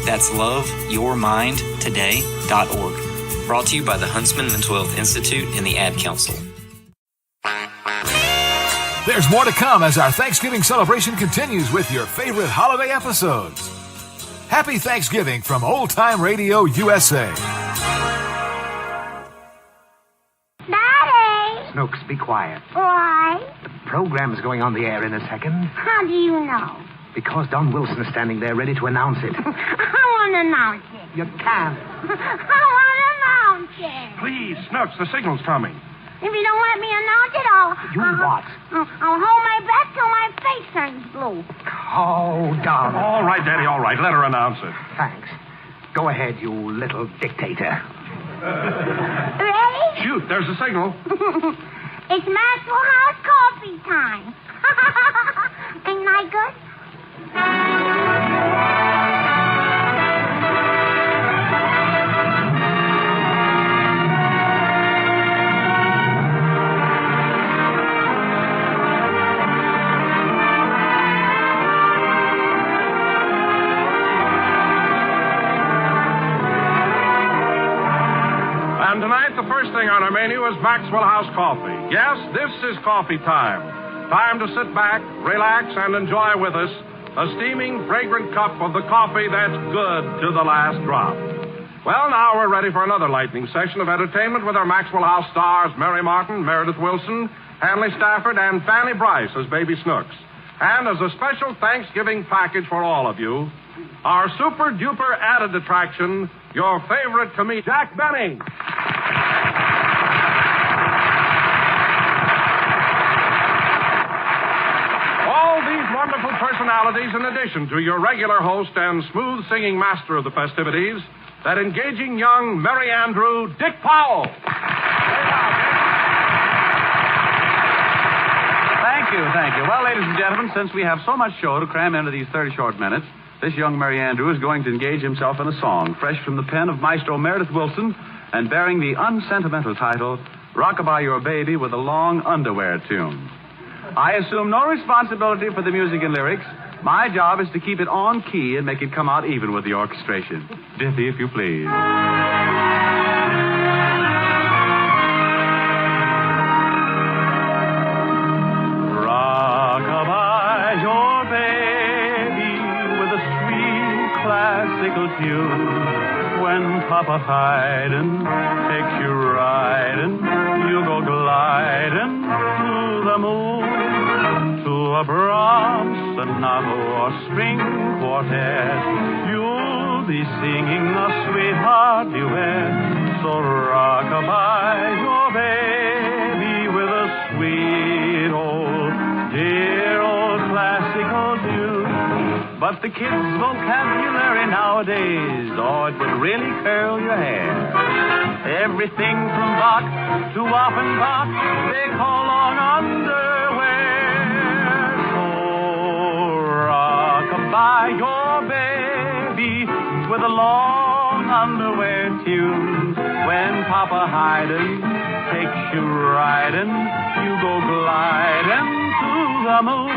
That's loveyourmindtoday.org. Brought to you by the Huntsman Mental Health Institute and the Ad Council. There's more to come as our Thanksgiving celebration continues with your favorite holiday episodes. Happy Thanksgiving from Old Time Radio USA. Daddy! Snooks, be quiet. Why? The program's going on the air in a second. How do you know? Because Don Wilson is standing there ready to announce it. I want to announce it. You can't. I want to announce it. Please, Snooks, the signal's coming. If you don't let me announce it, I'll... You what? I'll hold my breath till my face turns blue. Oh, Don. All right, Daddy, all right. Let her announce it. Thanks. Go ahead, you little dictator. Ready? Shoot, there's the signal. It's Maxwell House coffee time. Ain't I good? And tonight, the first thing on our menu is Maxwell House coffee. Yes, this is coffee time. Time to sit back, relax, and enjoy with us a steaming, fragrant cup of the coffee that's good to the last drop. Well, now we're ready for another lightning session of entertainment with our Maxwell House stars, Mary Martin, Meredith Wilson, Hanley Stafford, and Fanny Bryce as Baby Snooks. And as a special Thanksgiving package for all of you, our super-duper added attraction, your favorite comedian, Jack Benny. All these wonderful personalities in addition to your regular host and smooth-singing master of the festivities, that engaging young Merry Andrew, Dick Powell. Thank you. Well, ladies and gentlemen, since we have so much show to cram into these 30 short minutes, this young Merry Andrew is going to engage himself in a song fresh from the pen of Maestro Meredith Wilson and bearing the unsentimental title, Rockabye Your Baby with a Long Underwear Tune. I assume no responsibility for the music and lyrics. My job is to keep it on key and make it come out even with the orchestration. Diffie, if you please. Rockabye your baby with a sweet classical tune. When Papa Haydn takes you riding, you go gliding to the moon. To a Brahms sonata or string quartet, you'll be singing a sweetheart duet. So rockabye your baby with a sweet old, dear old classical tune. But the kids' vocabulary nowadays, oh, it would really curl your hair. Everything from Bach to Offenbach, they call on underwear. So rockabye your baby with a long underwear tune. When Papa Haydn takes you riding, you go gliding to the moon.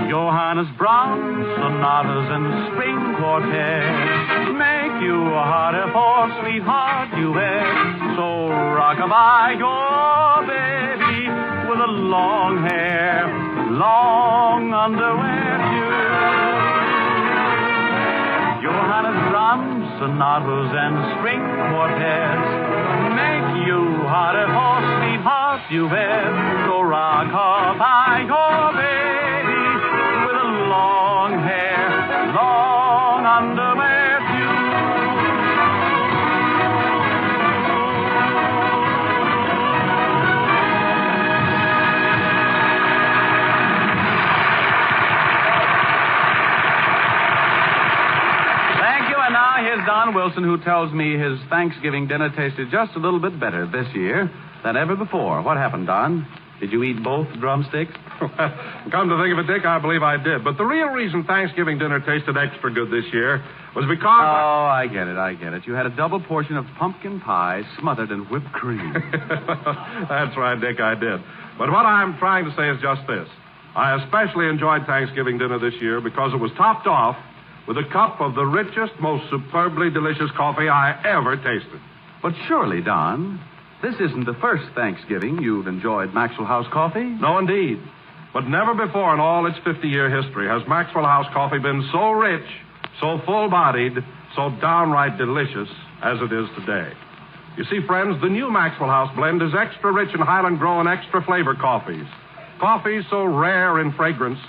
Johannes Brahms sonatas and string quartets make you harder for sweetheart duet. So rockabye your baby with a long hair, long underwear tune. Johannes Brahms sonatas and string quartets make you harder for sweetheart duet. So rockabye your baby with a long hair, long underwear tune. Thank you, and now here's Don Wilson, who tells me his Thanksgiving dinner tasted just a little bit better this year than ever before. What happened, Don? Did you eat both drumsticks? Come to think of it, Dick, I believe I did. But the real reason Thanksgiving dinner tasted extra good this year was because... Oh, I get it. You had a double portion of pumpkin pie smothered in whipped cream. That's right, Dick, I did. But what I'm trying to say is just this. I especially enjoyed Thanksgiving dinner this year because it was topped off with a cup of the richest, most superbly delicious coffee I ever tasted. But surely, Don, this isn't the first Thanksgiving you've enjoyed Maxwell House coffee. No, indeed. But never before in all its 50-year history has Maxwell House coffee been so rich, so full-bodied, so downright delicious as it is today. You see, friends, the new Maxwell House blend is extra rich in Highland-grown, extra flavor coffees. Coffees so rare in fragrance,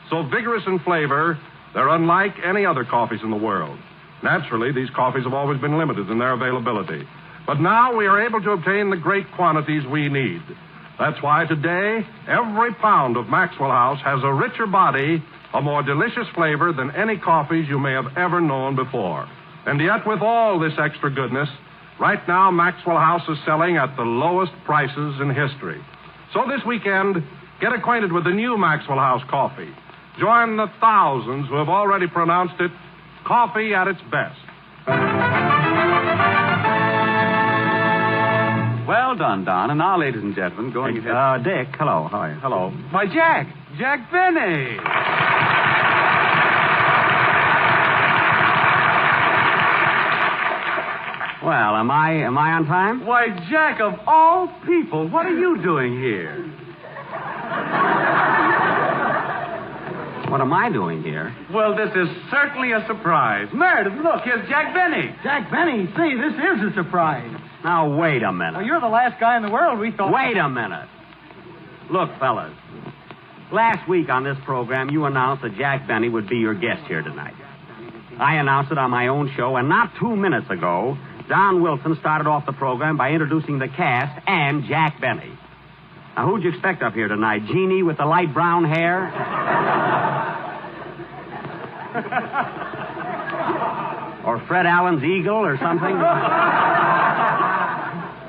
so vigorous in flavor, they're unlike any other coffees in the world. Naturally, these coffees have always been limited in their availability. But now we are able to obtain the great quantities we need. That's why today, every pound of Maxwell House has a richer body, a more delicious flavor than any coffees you may have ever known before. And yet, with all this extra goodness, right now Maxwell House is selling at the lowest prices in history. So this weekend, get acquainted with the new Maxwell House coffee. Join the thousands who have already pronounced it coffee at its best. Well done, Don. And now, ladies and gentlemen, going ahead. Dick, hello. How are you? Hello. Why, Jack. Jack Benny. Well, am I on time? Why, Jack, of all people, what are you doing here? What am I doing here? Well, this is certainly a surprise. Meredith, look, here's Jack Benny. Jack Benny, see, this is a surprise. Now, wait a minute. Well, you're the last guy in the world we thought... Wait a minute. Look, fellas, last week on this program, you announced that Jack Benny would be your guest here tonight. I announced it on my own show, and not 2 minutes ago, Don Wilson started off the program by introducing the cast and Jack Benny. Now, who'd you expect up here tonight? Jeannie with the light brown hair? Or Fred Allen's eagle or something?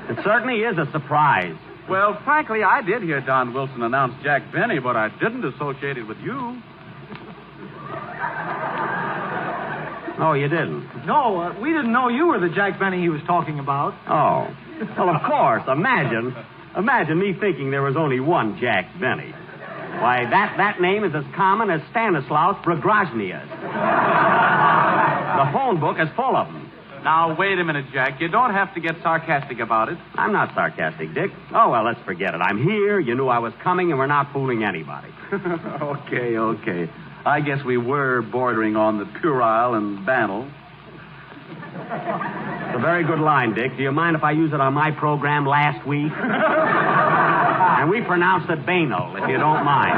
It certainly is a surprise. Well, frankly, I did hear Don Wilson announce Jack Benny, but I didn't associate it with you. Oh, you didn't? No, we didn't know you were the Jack Benny he was talking about. Oh. Well, of course. Imagine me thinking there was only one Jack Benny. Why, that name is as common as Stanislaus Brogroznius. The phone book is full of them. Now, wait a minute, Jack. You don't have to get sarcastic about it. I'm not sarcastic, Dick. Oh, well, let's forget it. I'm here, you knew I was coming, and we're not fooling anybody. Okay. I guess we were bordering on the puerile and banal. It's a very good line, Dick. Do you mind if I use it on my program last week? And we pronounced it banal, if you don't mind.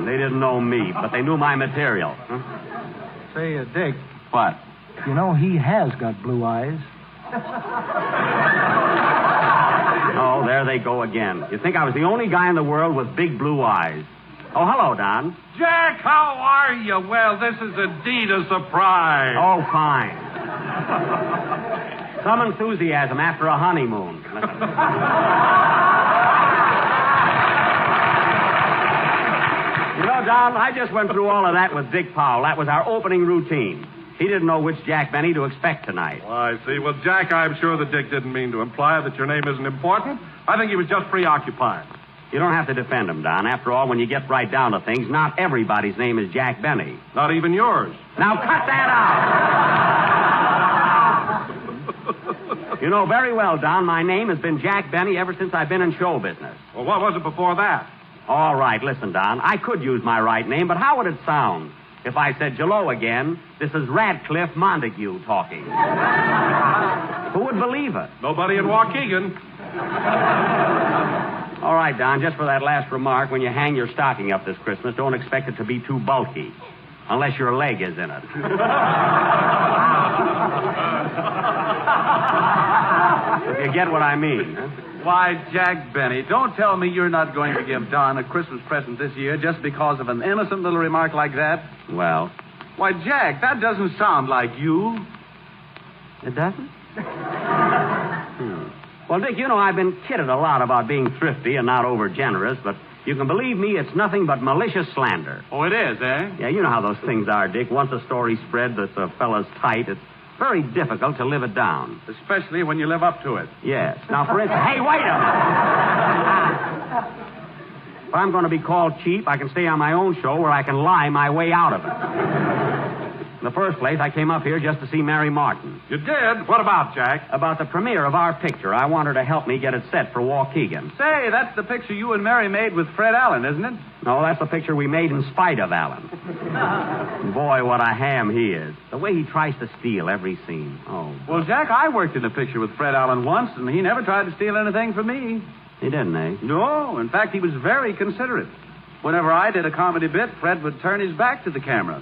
They didn't know me, but they knew my material. Huh? Say, Dick. What? You know, he has got blue eyes. Oh, there they go again. You think I was the only guy in the world with big blue eyes. Oh, hello, Don. Jack, how are you? Well, this is indeed a surprise. Oh, fine. Some enthusiasm after a honeymoon. You know, Don, I just went through all of that with Dick Powell. That was our opening routine. He didn't know which Jack Benny to expect tonight. Well, I see. Well, Jack, I'm sure that Dick didn't mean to imply that your name isn't important. I think he was just preoccupied. You don't have to defend him, Don. After all, when you get right down to things, not everybody's name is Jack Benny. Not even yours. Now cut that out! You know very well, Don, my name has been Jack Benny ever since I've been in show business. Well, what was it before that? All right, listen, Don. I could use my right name, but how would it sound if I said, "Hello again, this is Radcliffe Montague talking"? Who would believe it? Nobody in Waukegan. All right, Don, just for that last remark, when you hang your stocking up this Christmas, don't expect it to be too bulky, unless your leg is in it. If you get what I mean. Huh? Why, Jack Benny, don't tell me you're not going to give Don a Christmas present this year just because of an innocent little remark like that. Well? Why, Jack, that doesn't sound like you. It doesn't? Well, Dick, you know I've been kidded a lot about being thrifty and not over-generous, but you can believe me, it's nothing but malicious slander. Oh, it is, eh? Yeah, you know how those things are, Dick. Once a story spread that's a fella's tight, it's very difficult to live it down. Especially when you live up to it. Yes. Now, for instance... Hey, wait a minute! If I'm going to be called cheap, I can stay on my own show where I can lie my way out of it. In the first place, I came up here just to see Mary Martin. You did? What about, Jack? About the premiere of our picture. I want her to help me get it set for Waukegan. Say, that's the picture you and Mary made with Fred Allen, isn't it? No, that's the picture we made in spite of Allen. Boy, what a ham he is. The way he tries to steal every scene. Oh. Well, Jack, I worked in a picture with Fred Allen once, and he never tried to steal anything from me. He didn't, eh? No, in fact, he was very considerate. Whenever I did a comedy bit, Fred would turn his back to the camera.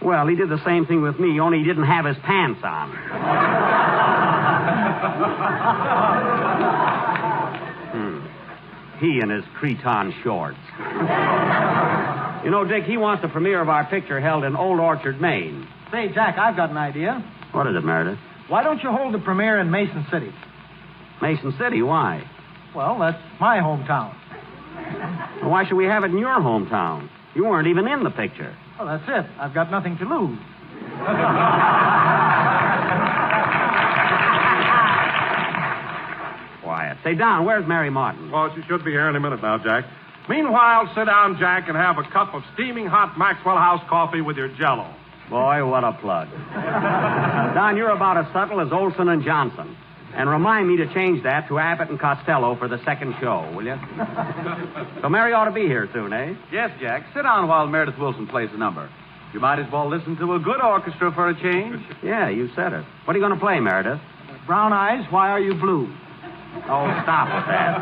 Well, he did the same thing with me, only he didn't have his pants on. He and his creton shorts. You know, Dick, he wants the premiere of our picture held in Old Orchard, Maine. Say, Jack, I've got an idea. What is it, Meredith? Why don't you hold the premiere in Mason City? Mason City, why? Well, that's my hometown. Well, why should we have it in your hometown? You weren't even in the picture. Well, that's it. I've got nothing to lose. Quiet. Say, Don, where's Mary Martin? Well, she should be here any minute now, Jack. Meanwhile, sit down, Jack, and have a cup of steaming hot Maxwell House coffee with your Jell-O. Boy, what a plug. Don, you're about as subtle as Olson and Johnson. And remind me to change that to Abbott and Costello for the second show, will you? So Mary ought to be here soon, eh? Yes, Jack. Sit down while Meredith Wilson plays the number. You might as well listen to a good orchestra for a change. Yeah, you said it. What are you going to play, Meredith? Brown eyes, why are you blue? Oh, stop with that.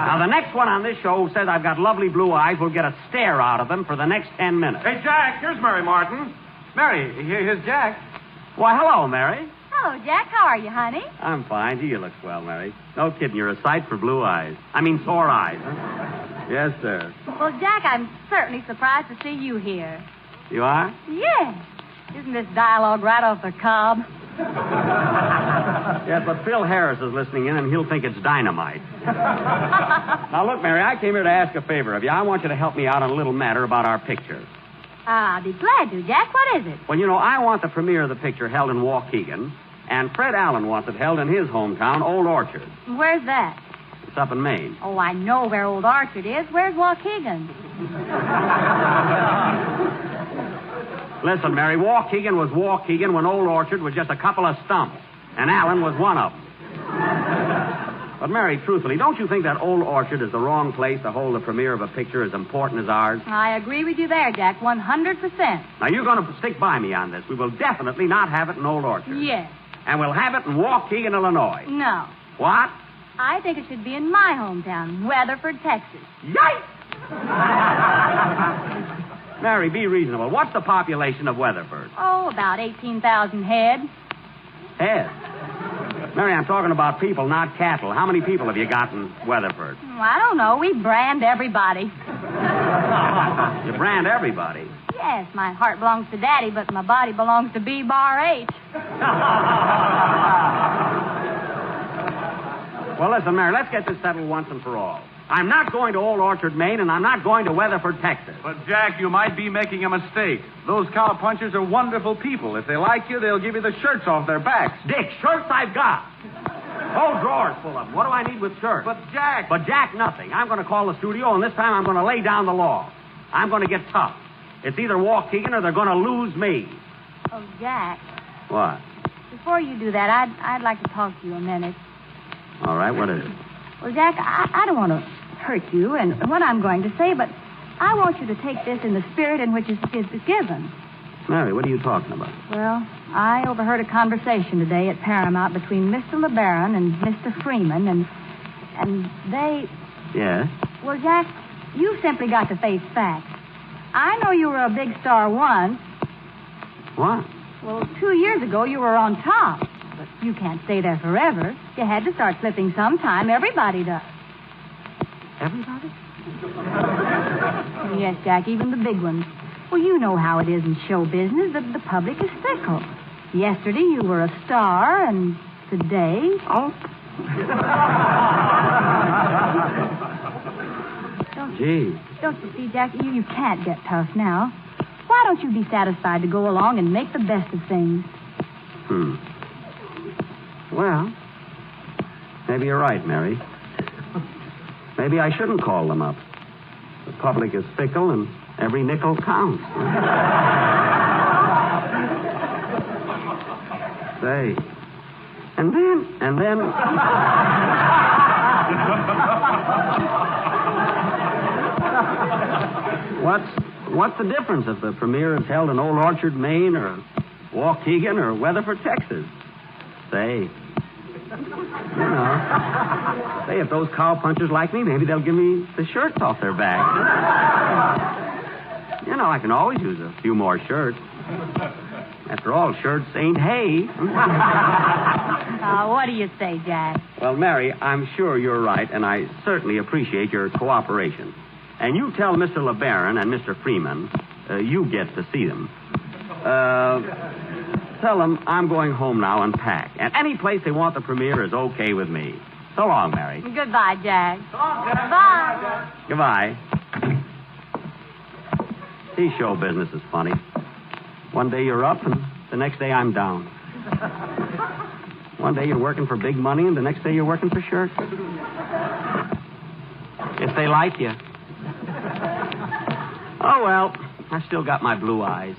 Now, the next one on this show who says I've got lovely blue eyes will get a stare out of them for the next 10 minutes. Hey, Jack, here's Mary Martin. Mary, here's Jack. Why, hello, Mary. Hello, Jack. How are you, honey? I'm fine. Gee, you look swell, Mary. No kidding. You're a sight for blue eyes. I mean, sore eyes. Huh? Yes, sir. Well, Jack, I'm certainly surprised to see you here. You are? Yes. Isn't this dialogue right off the cob? Yes, but Phil Harris is listening in, and he'll think it's dynamite. Now, look, Mary, I came here to ask a favor of you. I want you to help me out on a little matter about our picture. I'll be glad to, Jack. What is it? Well, you know, I want the premiere of the picture held in Waukegan, and Fred Allen wants it held in his hometown, Old Orchard. Where's that? It's up in Maine. Oh, I know where Old Orchard is. Where's Waukegan? Listen, Mary, Waukegan was Waukegan when Old Orchard was just a couple of stumps, and Allen was one of them. But, Mary, truthfully, don't you think that Old Orchard is the wrong place to hold the premiere of a picture as important as ours? I agree with you there, Jack, 100%. Now, you're going to stick by me on this. We will definitely not have it in Old Orchard. Yes. And we'll have it in Waukegan, Illinois. No. What? I think it should be in my hometown, Weatherford, Texas. Yikes! Mary, be reasonable. What's the population of Weatherford? Oh, about 18,000 head. Head. Mary, I'm talking about people, not cattle. How many people have you got in Weatherford? I don't know. We brand everybody. You brand everybody? Yes, my heart belongs to Daddy, but my body belongs to B-Bar-H. Well, listen, Mary, let's get this settled once and for all. I'm not going to Old Orchard, Maine, and I'm not going to Weatherford, Texas. But, Jack, you might be making a mistake. Those cowpunchers are wonderful people. If they like you, they'll give you the shirts off their backs. Dick, shirts I've got. Whole drawers full of them. What do I need with shirts? But, Jack... But, Jack, nothing. I'm going to call the studio, and this time I'm going to lay down the law. I'm going to get tough. It's either Waukegan or they're going to lose me. Oh, Jack, What? before you do that, I'd like to talk to you a minute. All right, what is it? Well, Jack, I don't want to hurt you and what I'm going to say, but I want you to take this in the spirit in which it's given. Mary, what are you talking about? Well, I overheard a conversation today at Paramount between Mr. LeBaron and Mr. Freeman, and they... Yes? Well, Jack, you've simply got to face facts. I know you were a big star once. What? Well, 2 years ago, you were on top. But you can't stay there forever. You had to start slipping sometime. Everybody does. Everybody? Yes, Jack, even the big ones. Well, you know how it is in show business. The public is fickle. Yesterday, you were a star, and today... Oh. Don't you see, Jack, you can't get tough now. Why don't you be satisfied to go along and make the best of things? Well, maybe you're right, Mary. Maybe I shouldn't call them up. The public is fickle, and every nickel counts. Say. And then... What's the difference if the premiere is held in Old Orchard, Maine, or Waukegan, or Weatherford, Texas? Say. You know. Say, if those cowpunchers like me, maybe they'll give me the shirts off their backs. You know, I can always use a few more shirts. After all, shirts ain't hay. What do you say, Jack? Well, Mary, I'm sure you're right, and I certainly appreciate your cooperation. And you tell Mr. LeBaron and Mr. Freeman you get to see them. Tell them I'm going home now and pack. And any place they want the premiere is okay with me. So long, Mary. Goodbye, Jack. Goodbye. Goodbye. See, show business is funny. One day you're up, and the next day I'm down. One day you're working for big money, and the next day you're working for shirts. If they like you. Oh, well, I still got my blue eyes.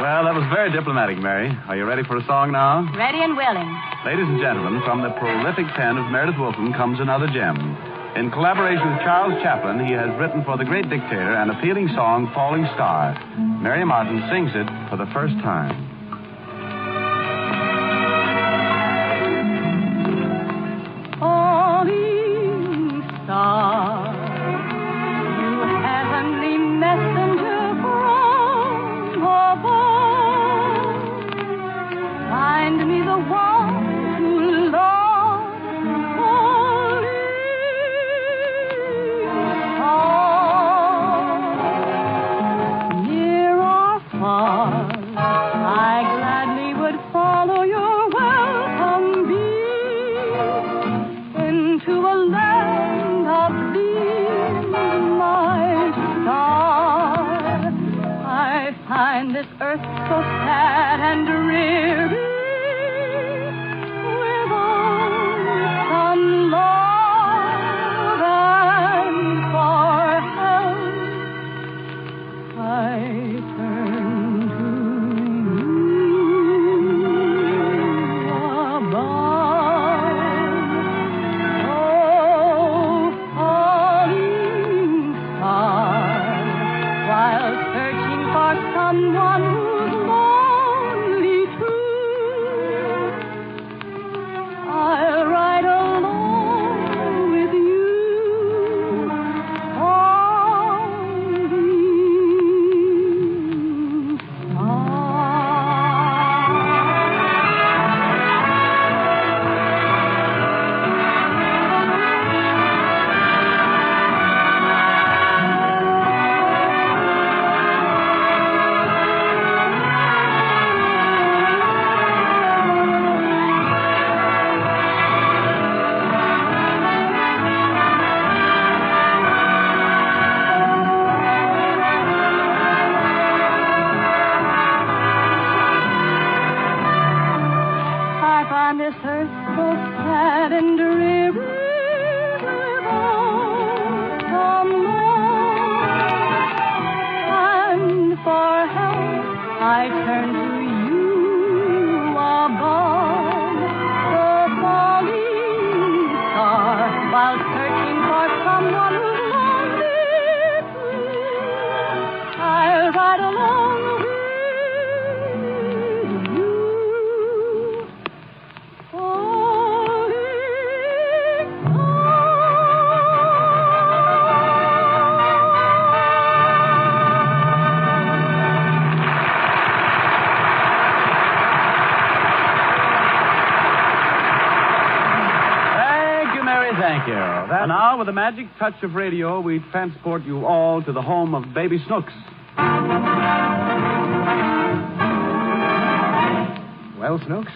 Well, that was very diplomatic, Mary. Are you ready for a song now? Ready and willing. Ladies and gentlemen, from the prolific pen of Meredith Willson comes another gem. In collaboration with Charles Chaplin, he has written for the great dictator an appealing song, Falling Star. Mary Martin sings it for the first time. Falling star, you heavenly messenger from above, find me the one who loves falling star. Near or far, I gladly would follow your welcome beam into a land of beams, my star. I find this earth so sad and dreary, without some love and for help, I turn to you above. Oh, falling star, while searching for someone who's lonely too, I'll ride along with you, falling I find this earth so sad and dreary, without some love and for help, I turn to you above. The falling star, while searching for someone who's lonely too, I'll ride along with you. Thank you, Mary, thank you. And now, with the magic touch of radio, we transport you all to the home of Baby Snooks. Well, Snooks,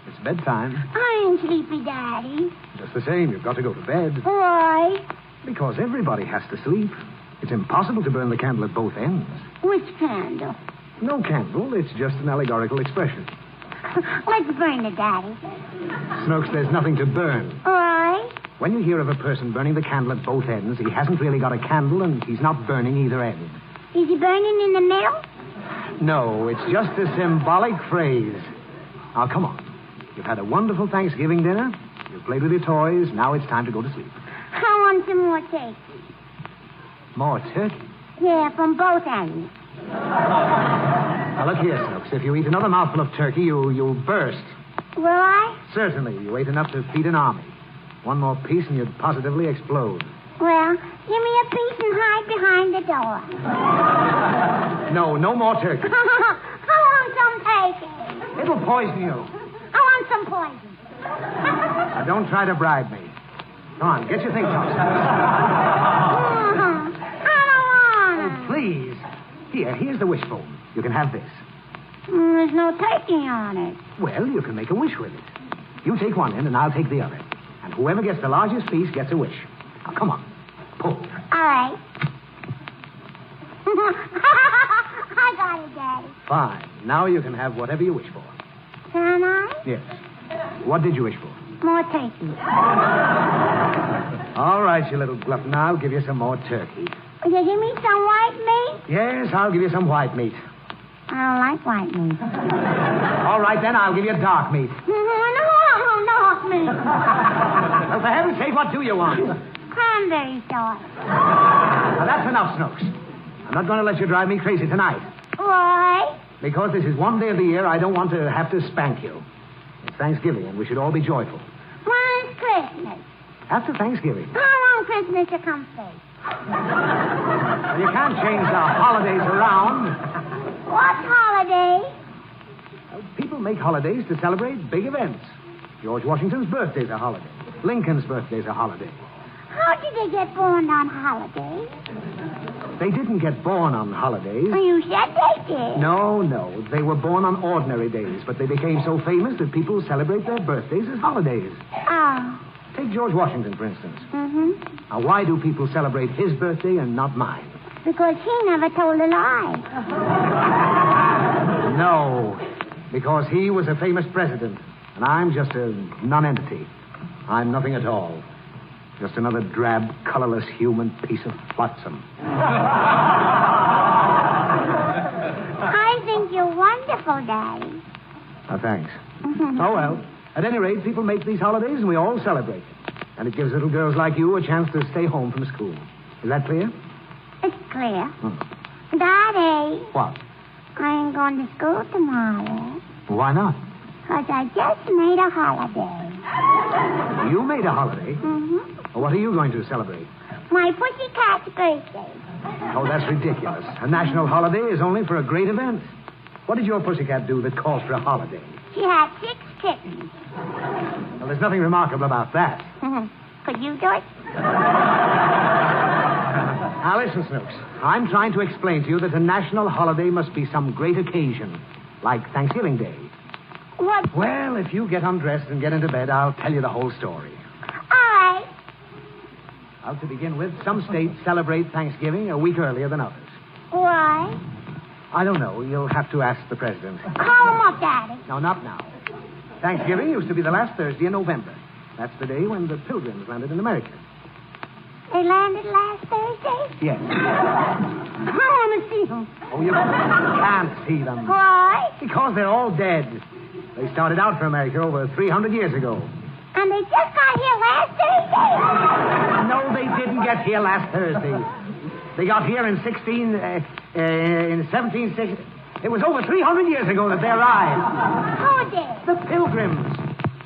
it's bedtime. I'm sleepy, Daddy. Just the same, you've got to go to bed. Why? Because everybody has to sleep. It's impossible to burn the candle at both ends. Which candle? No candle, it's just an allegorical expression. Let's burn it, Daddy. Snooks, there's nothing to burn. All right. When you hear of a person burning the candle at both ends, he hasn't really got a candle and he's not burning either end. Is he burning in the middle? No, it's just a symbolic phrase. Now, come on. You've had a wonderful Thanksgiving dinner. You've played with your toys. Now it's time to go to sleep. I want some more turkey. More turkey? Yeah, from both ends. Now, look here, Snooks. If you eat another mouthful of turkey, you'll burst. Will I? Certainly. You ate enough to feed an army. One more piece and you'd positively explode. Well, give me a piece and hide behind the door. No more turkey. I want some turkey. It'll poison you. I want some poison. Now, don't try to bribe me. Come on, get your things off. I don't want it. Please. Here's the wishbone. You can have this. There's no turkey on it. Well, you can make a wish with it. You take one end and I'll take the other. And whoever gets the largest piece gets a wish. Now, come on. Pull. All right. I got it, Daddy. Fine. Now you can have whatever you wish for. Can I? Yes. What did you wish for? More turkey. All right, you little glutton. I'll give you some more turkey. Will you give me some white meat? Yes, I'll give you some white meat. I don't like white meat. All right, then, I'll give you dark meat. No, dark meat. Well, for heaven's sake, what do you want? Cranberry sauce. Now, that's enough, Snooks. I'm not going to let you drive me crazy tonight. Why? Because this is one day of the year I don't want to have to spank you. It's Thanksgiving, and we should all be joyful. When's Christmas? After Thanksgiving. I want Christmas to come first. Well, you can't change the holidays around. What holiday? Well, people make holidays to celebrate big events. George Washington's birthday's a holiday. Lincoln's birthday's a holiday. How did they get born on holidays? They didn't get born on holidays. Well, you said they did. No. They were born on ordinary days, but they became so famous that people celebrate their birthdays as holidays. Oh. Take George Washington, for instance. Mm-hmm. Now, why do people celebrate his birthday and not mine? Because he never told a lie. No, because he was a famous president, and I'm just a nonentity. I'm nothing at all. Just another drab, colorless human piece of flotsam. I think you're wonderful, Daddy. Thanks. Oh, well. At any rate, people make these holidays and we all celebrate. And it gives little girls like you a chance to stay home from school. Is that clear? It's clear. Daddy. What? I ain't going to school tomorrow. Why not? Because I just made a holiday. You made a holiday? Mm-hmm. What are you going to celebrate? My pussycat's birthday. Oh, that's ridiculous. A national holiday is only for a great event. What did your pussycat do that calls for a holiday? She had 6 kittens. Well, there's nothing remarkable about that. Could you do it? Now, listen, Snooks. I'm trying to explain to you that a national holiday must be some great occasion, like Thanksgiving Day. What? Well, if you get undressed and get into bed, I'll tell you the whole story. All right. Well, to begin with, some states celebrate Thanksgiving a week earlier than others. Why? I don't know. You'll have to ask the president. Call him up, Daddy. No, not now. Thanksgiving used to be the last Thursday in November. That's the day when the Pilgrims landed in America. They landed last Thursday? Yes. I want to see them. Oh, you can't see them. Why? Because they're all dead. They started out for America over 300 years ago. And they just got here last Thursday? No, they didn't get here last Thursday. They got here in 1760. It was over 300 years ago that they arrived. Who did? The Pilgrims.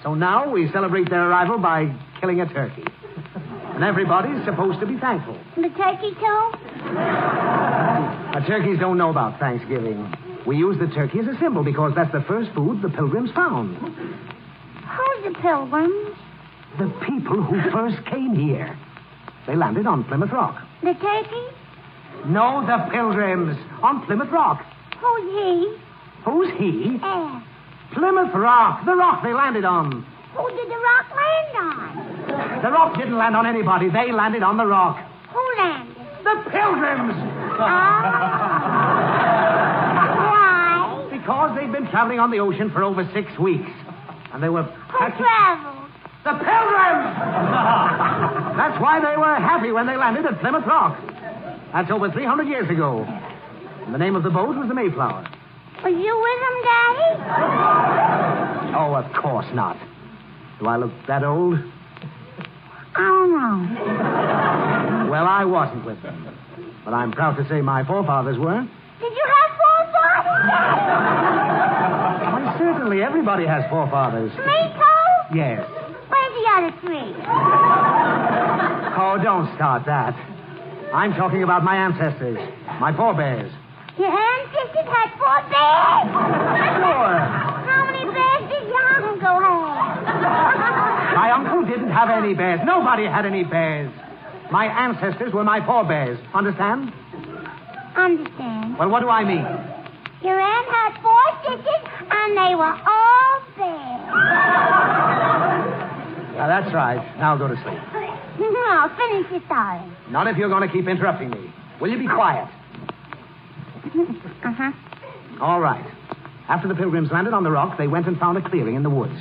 So now we celebrate their arrival by killing a turkey. And everybody's supposed to be thankful. The turkey, too? Turkeys don't know about Thanksgiving. We use the turkey as a symbol because that's the first food the Pilgrims found. Who's the Pilgrims? The people who first came here. They landed on Plymouth Rock. The turkey? No, the Pilgrims. On Plymouth Rock. Who's he? Who's he? Yeah. Plymouth Rock. The rock they landed on. Who did the rock land on? The rock didn't land on anybody. They landed on the rock. Who landed? The Pilgrims. Why? Because they'd been traveling on the ocean for over 6 weeks. And they were... Who traveled? The Pilgrims! That's why they were happy when they landed at Plymouth Rock. That's over 300 years ago. And the name of the boat was the Mayflower. Were you with them, Daddy? Oh, of course not. Do I look that old? I don't know. Well, I wasn't with them. But I'm proud to say my forefathers were. Did you have forefathers, Daddy? Why, certainly. Everybody has forefathers. Me, too? Yes. Where's the other three? Oh, don't start that. I'm talking about my ancestors, my forebears. Your ancestors had 4 bears? Sure. How many bears did your uncle have? My uncle didn't have any bears. Nobody had any bears. My ancestors were my forebears. Understand? Understand. Well, what do I mean? Your aunt had 4 sisters, and they were all bears. That's right. Now go to sleep. No, finish your story. Not if you're going to keep interrupting me. Will you be quiet? Uh-huh. All right. After the Pilgrims landed on the rock, they went and found a clearing in the woods.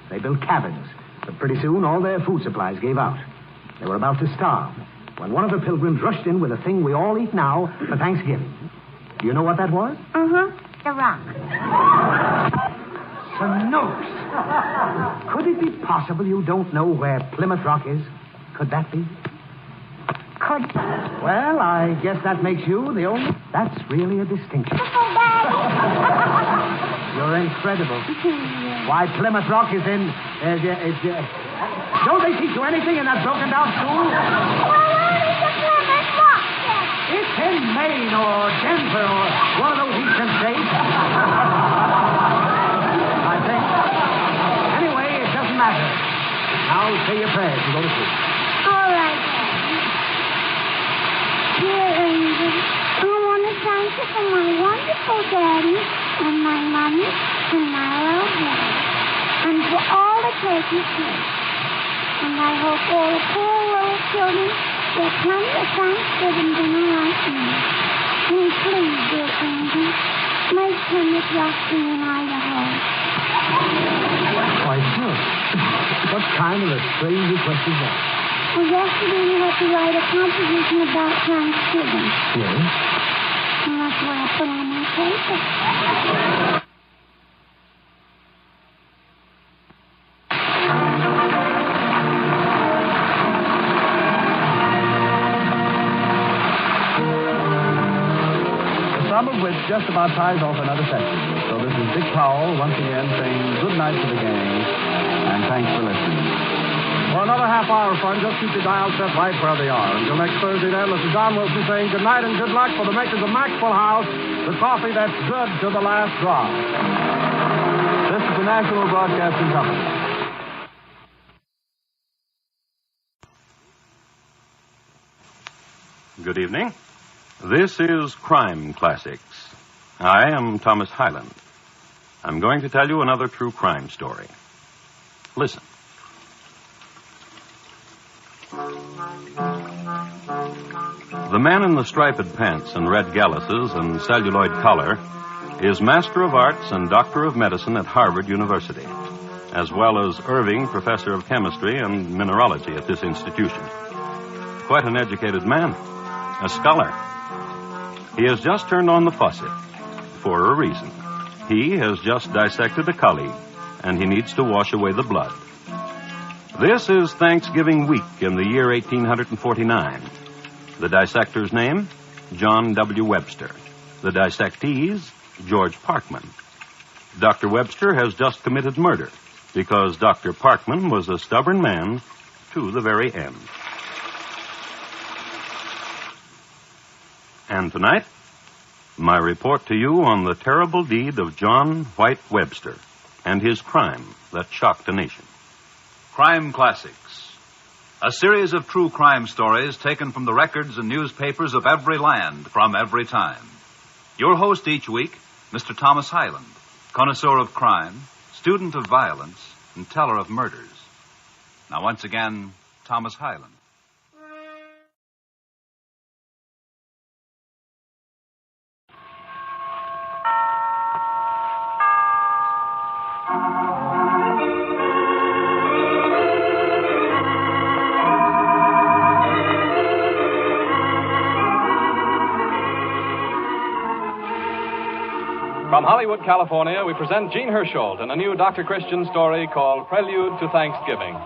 They built cabins, but pretty soon all their food supplies gave out. They were about to starve when one of the Pilgrims rushed in with a thing we all eat now for Thanksgiving. Do you know what that was? Uh-huh. The rock. Snooks. Could it be possible you don't know where Plymouth Rock is? Could that be? Could. Well, I guess that makes you the only... That's really a distinction. You're incredible. Why, Plymouth Rock is in... Don't they teach you anything in that broken-down school? Well, where is the Plymouth Rock, then? It's in Maine or Denver or one of those eastern states. I think. Anyway, it doesn't matter. Now say your prayers and go to sleep. All right, Daddy. Dear angel, I want to thank you for my wonderful daddy and my mommy and my little brother, and for all the cake you gave. And I hope all the poor little children get plenty of Thanksgiving dinner like me. And please, dear angel, make Plymouth Rock be in Idaho. Why, sure. What kind of a strange request is that? Well, yesterday you had to write a composition about Thanksgiving. Yes? And that's what I put on my paper. Some of which just about ties off another session. So this is Dick Powell once again saying good night to the gang, and thanks for listening. For another half hour of fun, just keep your dial set right where they are. Until next Thursday, then, this is Don Wilson saying good night and good luck for the makers of Maxwell House, the coffee that's good to the last drop. This is the National Broadcasting Company. Good evening. This is Crime Classics. I am Thomas Hyland. I'm going to tell you another true crime story. Listen. The man in the striped pants and red galluses and celluloid collar is Master of Arts and Doctor of Medicine at Harvard University, as well as Irving Professor of Chemistry and Mineralogy at this institution. Quite an educated man, a scholar. He has just turned on the faucet for a reason. He has just dissected a collie, and he needs to wash away the blood. This is Thanksgiving week in the year 1849. The dissector's name, John W. Webster. The dissectees, George Parkman. Dr. Webster has just committed murder because Dr. Parkman was a stubborn man to the very end. And tonight, my report to you on the terrible deed of John White Webster and his crime that shocked a nation. Crime Classics, a series of true crime stories taken from the records and newspapers of every land from every time. Your host each week, Mr. Thomas Hyland, connoisseur of crime, student of violence, and teller of murders. Now, once again, Thomas Hyland. From Hollywood, California, we present Gene Hersholt in a new Dr. Christian story called Prelude to Thanksgiving.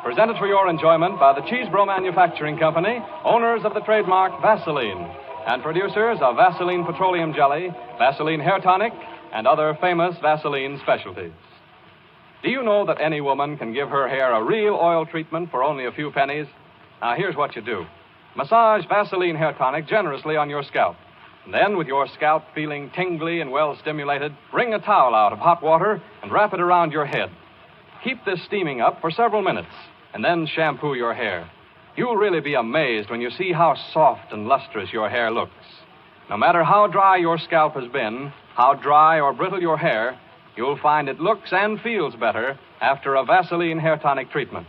Presented for your enjoyment by the Cheesebro Manufacturing Company, owners of the trademark Vaseline, and producers of Vaseline Petroleum Jelly, Vaseline Hair Tonic, and other famous Vaseline specialties. Do you know that any woman can give her hair a real oil treatment for only a few pennies? Now, here's what you do. Massage Vaseline Hair Tonic generously on your scalp. And then, with your scalp feeling tingly and well stimulated, wring a towel out of hot water and wrap it around your head. Keep this steaming up for several minutes, and then shampoo your hair. You'll really be amazed when you see how soft and lustrous your hair looks. No matter how dry your scalp has been, how dry or brittle your hair, you'll find it looks and feels better after a Vaseline Hair Tonic treatment.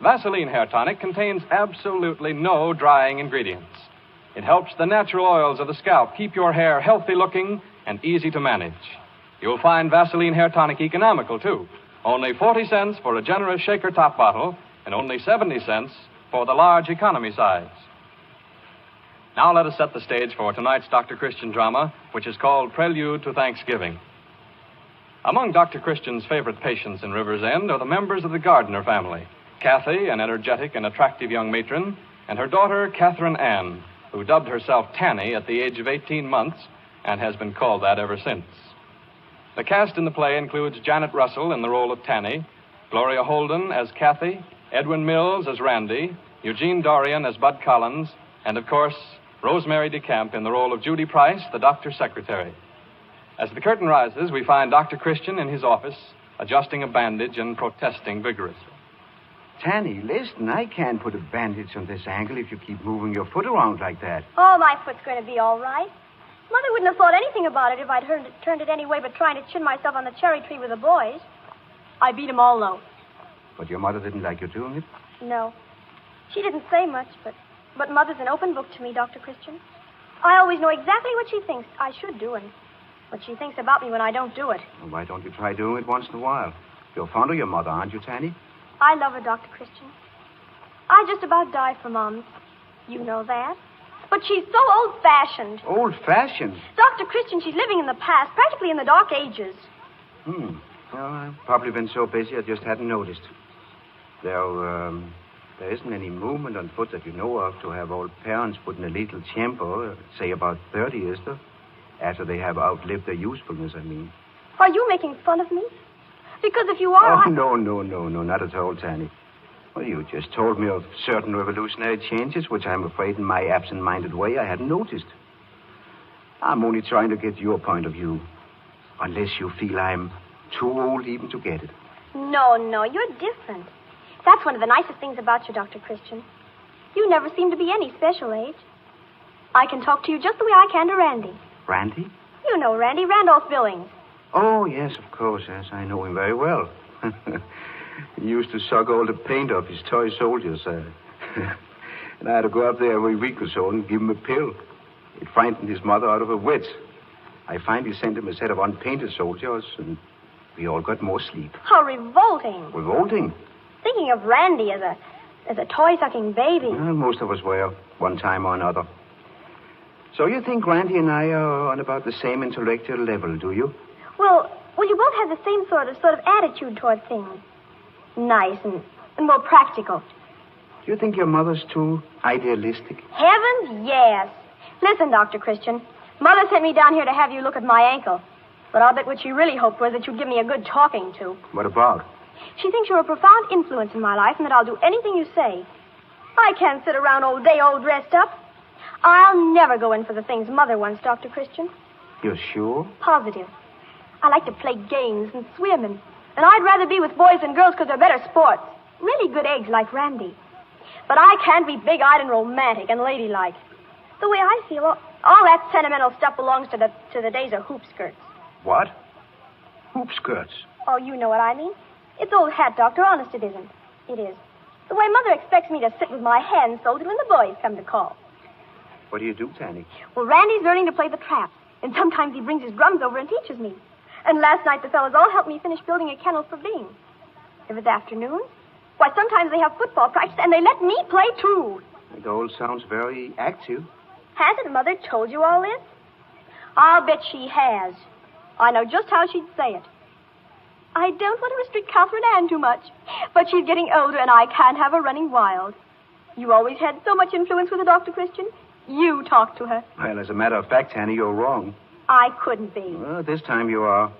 Vaseline Hair Tonic contains absolutely no drying ingredients. It helps the natural oils of the scalp keep your hair healthy looking and easy to manage. You'll find Vaseline Hair Tonic economical, too. Only 40 cents for a generous shaker top bottle and only 70 cents for the large economy size. Now let us set the stage for tonight's Dr. Christian drama, which is called Prelude to Thanksgiving. Among Dr. Christian's favorite patients in River's End are the members of the Gardner family, Kathy, an energetic and attractive young matron, and her daughter, Catherine Ann, who dubbed herself Tanny at the age of 18 months and has been called that ever since. The cast in the play includes Janet Russell in the role of Tanny, Gloria Holden as Kathy, Edwin Mills as Randy, Eugene Dorian as Bud Collins, and, of course, Rosemary DeCamp in the role of Judy Price, the doctor's secretary. As the curtain rises, we find Dr. Christian in his office, adjusting a bandage and protesting vigorously. Tanny, listen, I can't put a bandage on this ankle if you keep moving your foot around like that. Oh, my foot's going to be all right. Mother wouldn't have thought anything about it if I'd turned it any way but trying to chin myself on the cherry tree with the boys. I beat 'em all, though. But your mother didn't like you doing it? No. She didn't say much, but Mother's an open book to me, Dr. Christian. I always know exactly what she thinks I should do and what she thinks about me when I don't do it. Well, why don't you try doing it once in a while? You're fond of your mother, aren't you, Tanny? I love her, Dr. Christian. I just about die for Mom. You know that. But she's so old-fashioned. Old-fashioned? Dr. Christian, she's living in the past, practically in the Dark Ages. Well, I've probably been so busy I just hadn't noticed. There isn't any movement on foot that you know of to have old parents put in a lethal chamber, say about 30, is there? After they have outlived their usefulness, I mean. Are you making fun of me? Because if you are... Oh, no, not at all, Tanny. Well, you just told me of certain revolutionary changes, which I'm afraid in my absent-minded way I hadn't noticed. I'm only trying to get your point of view. Unless you feel I'm too old even to get it. No, you're different. That's one of the nicest things about you, Dr. Christian. You never seem to be any special age. I can talk to you just the way I can to Randy. Randy? You know Randy, Randolph Billings. Oh, yes, of course, yes. I know him very well. He used to suck all the paint off his toy soldiers. And I had to go up there every week or so and give him a pill. It frightened his mother out of her wits. I finally sent him a set of unpainted soldiers, and we all got more sleep. How revolting. Revolting? Thinking of Randy as a toy-sucking baby. Well, most of us were, one time or another. So you think Randy and I are on about the same intellectual level, do you? Well, you both have the same sort of attitude toward things. Nice and more practical. Do you think your mother's too idealistic? Heavens, yes. Listen, Dr. Christian. Mother sent me down here to have you look at my ankle. But I'll bet what she really hoped was that you'd give me a good talking to. What about? She thinks you're a profound influence in my life and that I'll do anything you say. I can't sit around all day all dressed up. I'll never go in for the things Mother wants, Dr. Christian. You're sure? Positive. I like to play games and swim, and I'd rather be with boys than girls because they're better sports. Really good eggs like Randy. But I can't be big-eyed and romantic and ladylike. The way I feel, all that sentimental stuff belongs to the days of hoop skirts. What? Hoop skirts? Oh, you know what I mean. It's old hat, Doctor. Honest, it isn't. It is. The way Mother expects me to sit with my hands folded when the boys come to call. What do you do, Tanny? Well, Randy's learning to play the trap, and sometimes he brings his drums over and teaches me. And last night the fellas all helped me finish building a kennel for Bing. If it's afternoon, why, sometimes they have football practice, and they let me play, too. It all sounds very active. Hasn't Mother told you all this? I'll bet she has. I know just how she'd say it. I don't want to restrict Catherine Ann too much, but she's getting older and I can't have her running wild. You always had so much influence with her, Dr. Christian. You talked to her. Well, as a matter of fact, Tanny, you're wrong. I couldn't be. Well, this time you are.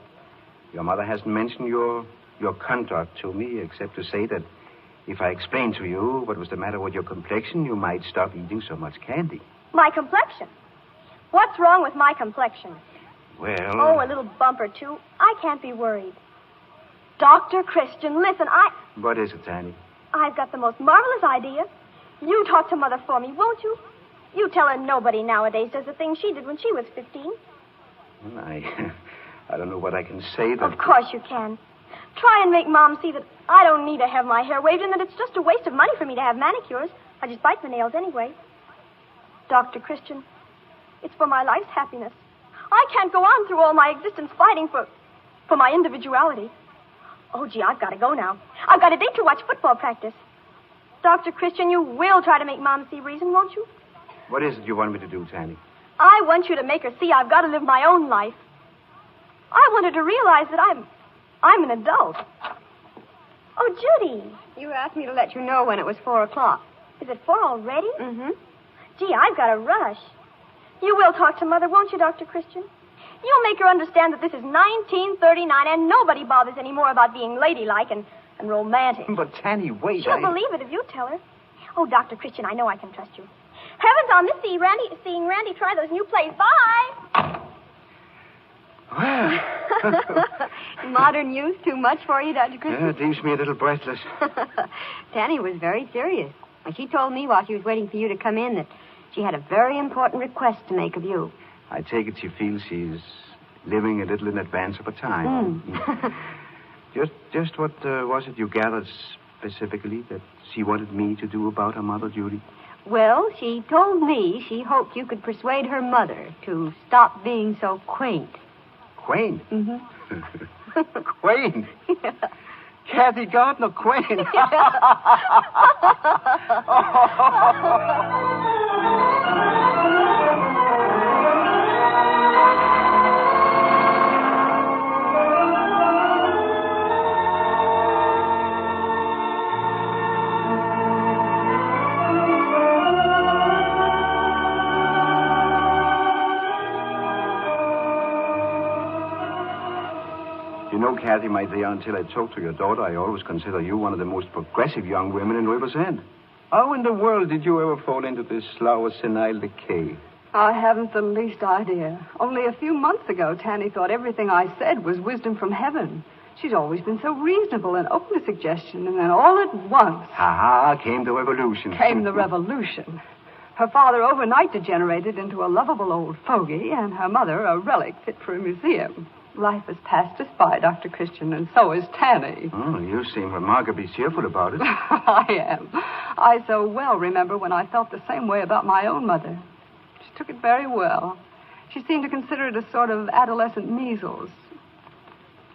Your mother hasn't mentioned your conduct to me, except to say that if I explained to you what was the matter with your complexion, you might stop eating so much candy. My complexion? What's wrong with my complexion? Well... Oh, a little bump or two. I can't be worried. Dr. Christian, listen, What is it, Tanny? I've got the most marvelous idea. You talk to Mother for me, won't you? You tell her nobody nowadays does the things she did when she was 15. Well, I don't know what I can say that... Of course you can. Try and make Mom see that I don't need to have my hair waved and that it's just a waste of money for me to have manicures. I just bite my nails anyway. Dr. Christian, it's for my life's happiness. I can't go on through all my existence fighting for my individuality. Oh, gee, I've got to go now. I've got a date to watch football practice. Dr. Christian, you will try to make Mom see reason, won't you? What is it you want me to do, Tanny? I want you to make her see I've got to live my own life. I want her to realize that I'm an adult. Oh, Judy. You asked me to let you know when it was 4 o'clock. Is it 4 already? Mm-hmm. Gee, I've got to rush. You will talk to Mother, won't you, Dr. Christian? You'll make her understand that this is 1939 and nobody bothers anymore about being ladylike and romantic. But, Tanny, wait. She'll believe it if you tell her. Oh, Dr. Christian, I know I can trust you. Heavens on this seeing Randy try those new plays. Bye! Well. Modern youth too much for you, Dr. Christian? It leaves me a little breathless. Tanny was very serious. She told me while she was waiting for you to come in that she had a very important request to make of you. I take it she feels she's living a little in advance of her time. Just what was it you gathered specifically that she wanted me to do about her mother, Judy? Well, she told me she hoped you could persuade her mother to stop being so quaint. Quaint? Mm-hmm. Quaint? Yeah. Kathy Gardner Quaint. You know, Kathy, my dear, until I talked to your daughter, I always consider you one of the most progressive young women in River's End. How in the world did you ever fall into this slow, senile decay? I haven't the least idea. Only a few months ago, Tanny thought everything I said was wisdom from heaven. She's always been so reasonable and open to suggestion, and then all at once... Ha-ha, came the revolution. Came the revolution. Her father overnight degenerated into a lovable old fogey, and her mother a relic fit for a museum. Life has passed us by, Dr. Christian, and so is Tanny. Oh, you seem remarkably cheerful about it. I am. I so well remember when I felt the same way about my own mother. She took it very well. She seemed to consider it a sort of adolescent measles.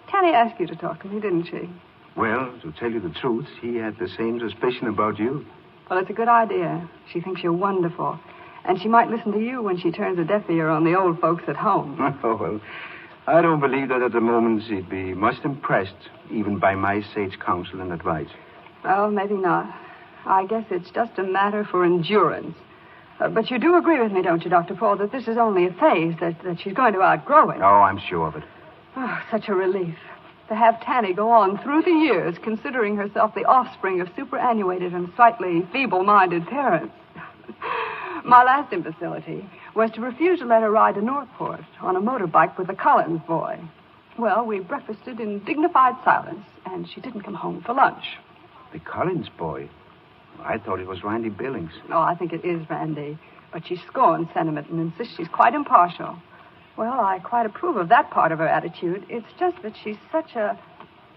Tanny asked you to talk to me, didn't she? Well, to tell you the truth, he had the same suspicion about you. Well, it's a good idea. She thinks you're wonderful. And she might listen to you when she turns a deaf ear on the old folks at home. Oh, well... I don't believe that at the moment she'd be much impressed, even by my sage counsel and advice. Well, maybe not. I guess it's just a matter for endurance. But you do agree with me, don't you, Dr. Paul, that this is only a phase, that she's going to outgrow it? Oh, I'm sure of it. Oh, such a relief. To have Tanny go on through the years, considering herself the offspring of superannuated and slightly feeble-minded parents. My last imbecility was to refuse to let her ride to Northport on a motorbike with the Collins boy. Well, we breakfasted in dignified silence, and she didn't come home for lunch. The Collins boy? I thought it was Randy Billings. Oh, I think it is Randy. But she scorns sentiment and insists she's quite impartial. Well, I quite approve of that part of her attitude. It's just that she's such a...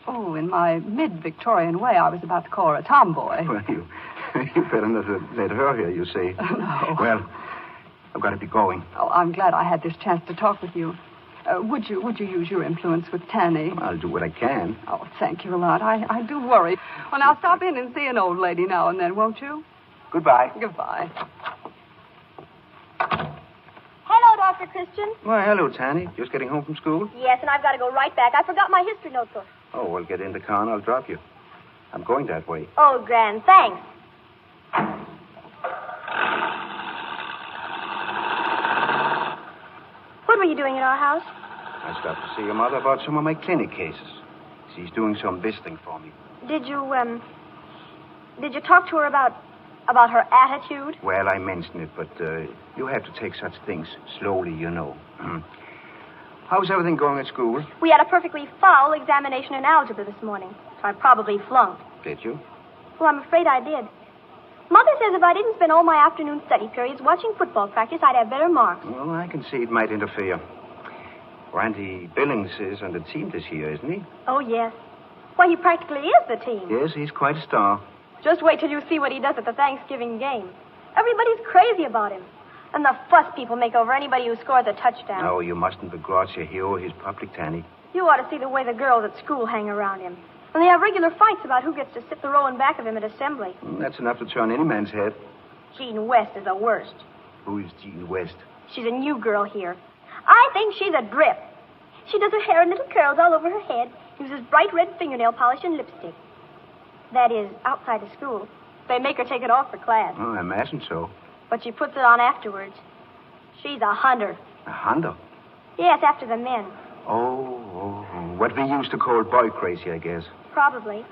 Oh, in my mid-Victorian way, I was about to call her a tomboy. Well, you better not let her hear you say. No. Well, I've got to be going. Oh, I'm glad I had this chance to talk with you. Would you use your influence with Tanny? I'll do what I can. Oh, thank you a lot. I do worry. Well, now stop in and see an old lady now and then, won't you? Goodbye. Goodbye. Hello, Dr. Dr. Christian? Why, hello, Tanny. Just getting home from school? Yes, and I've got to go right back. I forgot my history notebook. Oh, well, get in the car and I'll drop you. I'm going that way. Oh, grand. Thanks. What were you doing at our house? I stopped to see your mother about some of my clinic cases. She's doing some visiting for me. Did you talk to her about her attitude? Well, I mentioned it, but you have to take such things slowly, you know. How's everything going at school? We had a perfectly foul examination in algebra this morning, so I probably flunked. Did you? Well, I'm afraid I did. Mother says if I didn't spend all my afternoon study periods watching football practice, I'd have better marks. Well, I can see it might interfere. Randy Billings is on the team this year, isn't he? Oh, yes. Why, he practically is the team. Yes, he's quite a star. Just wait till you see what he does at the Thanksgiving game. Everybody's crazy about him. And the fuss people make over anybody who scores a touchdown. No, you mustn't begrudge your hero his public, Tanny. You ought to see the way the girls at school hang around him. And they have regular fights about who gets to sit the row in back of him at assembly. That's enough to turn any man's head. Jean West is the worst. Who is Jean West? She's a new girl here. I think she's a drip. She does her hair in little curls all over her head, uses bright red fingernail polish and lipstick. That is, outside of school. They make her take it off for class. Oh, I imagine so. But she puts it on afterwards. She's a hunter. A hunter? Yes, after the men. Oh. What we used to call boy crazy, I guess. Probably.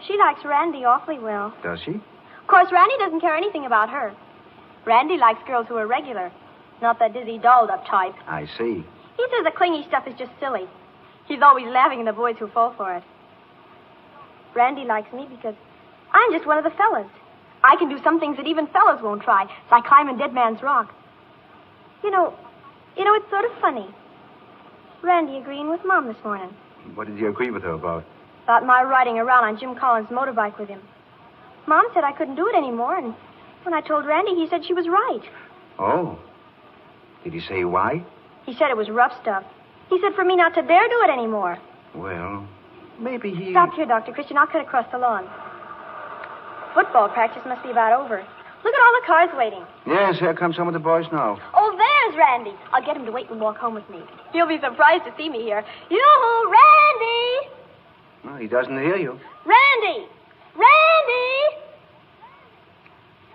She likes Randy awfully well. Does she? Of course, Randy doesn't care anything about her. Randy likes girls who are regular, not that dizzy dolled-up type. I see. He says the clingy stuff is just silly. He's always laughing at the boys who fall for it. Randy likes me because I'm just one of the fellas. I can do some things that even fellas won't try, like climbing Dead Man's Rock. You know, it's sort of funny. Randy agreeing with Mom this morning. What did you agree with her about? About my riding around on Jim Collins' motorbike with him. Mom said I couldn't do it anymore, and when I told Randy, he said she was right. Oh. Did he say why? He said it was rough stuff. He said for me not to dare do it anymore. Well, maybe he... Stop here, Dr. Christian. I'll cut across the lawn. Football practice must be about over. Look at all the cars waiting. Yes, here come some of the boys now. Oh, there's Randy. I'll get him to wait and walk home with me. He'll be surprised to see me here. Yoo-hoo, Randy! No, he doesn't hear you. Randy! Randy!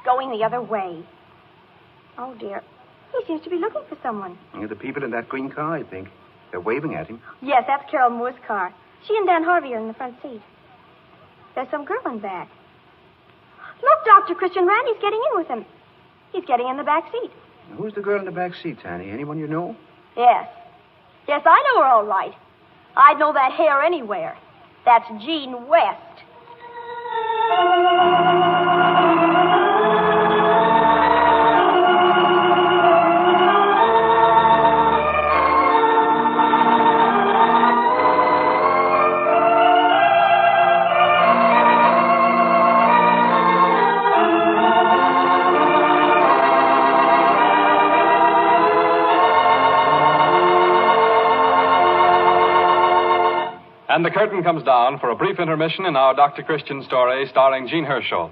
Going the other way. Oh, dear. He seems to be looking for someone. Yeah, the people in that green car, I think. They're waving at him. Yes, that's Carol Moore's car. She and Dan Harvey are in the front seat. There's some girl in back. Look, Dr. Christian, Randy's getting in with him. He's getting in the back seat. Who's the girl in the back seat, Tanny? Anyone you know? Yes. Yes, I know her all right. I'd know that hair anywhere. That's Jean West. And the curtain comes down for a brief intermission in our Dr. Christian story starring Jean Hersholt.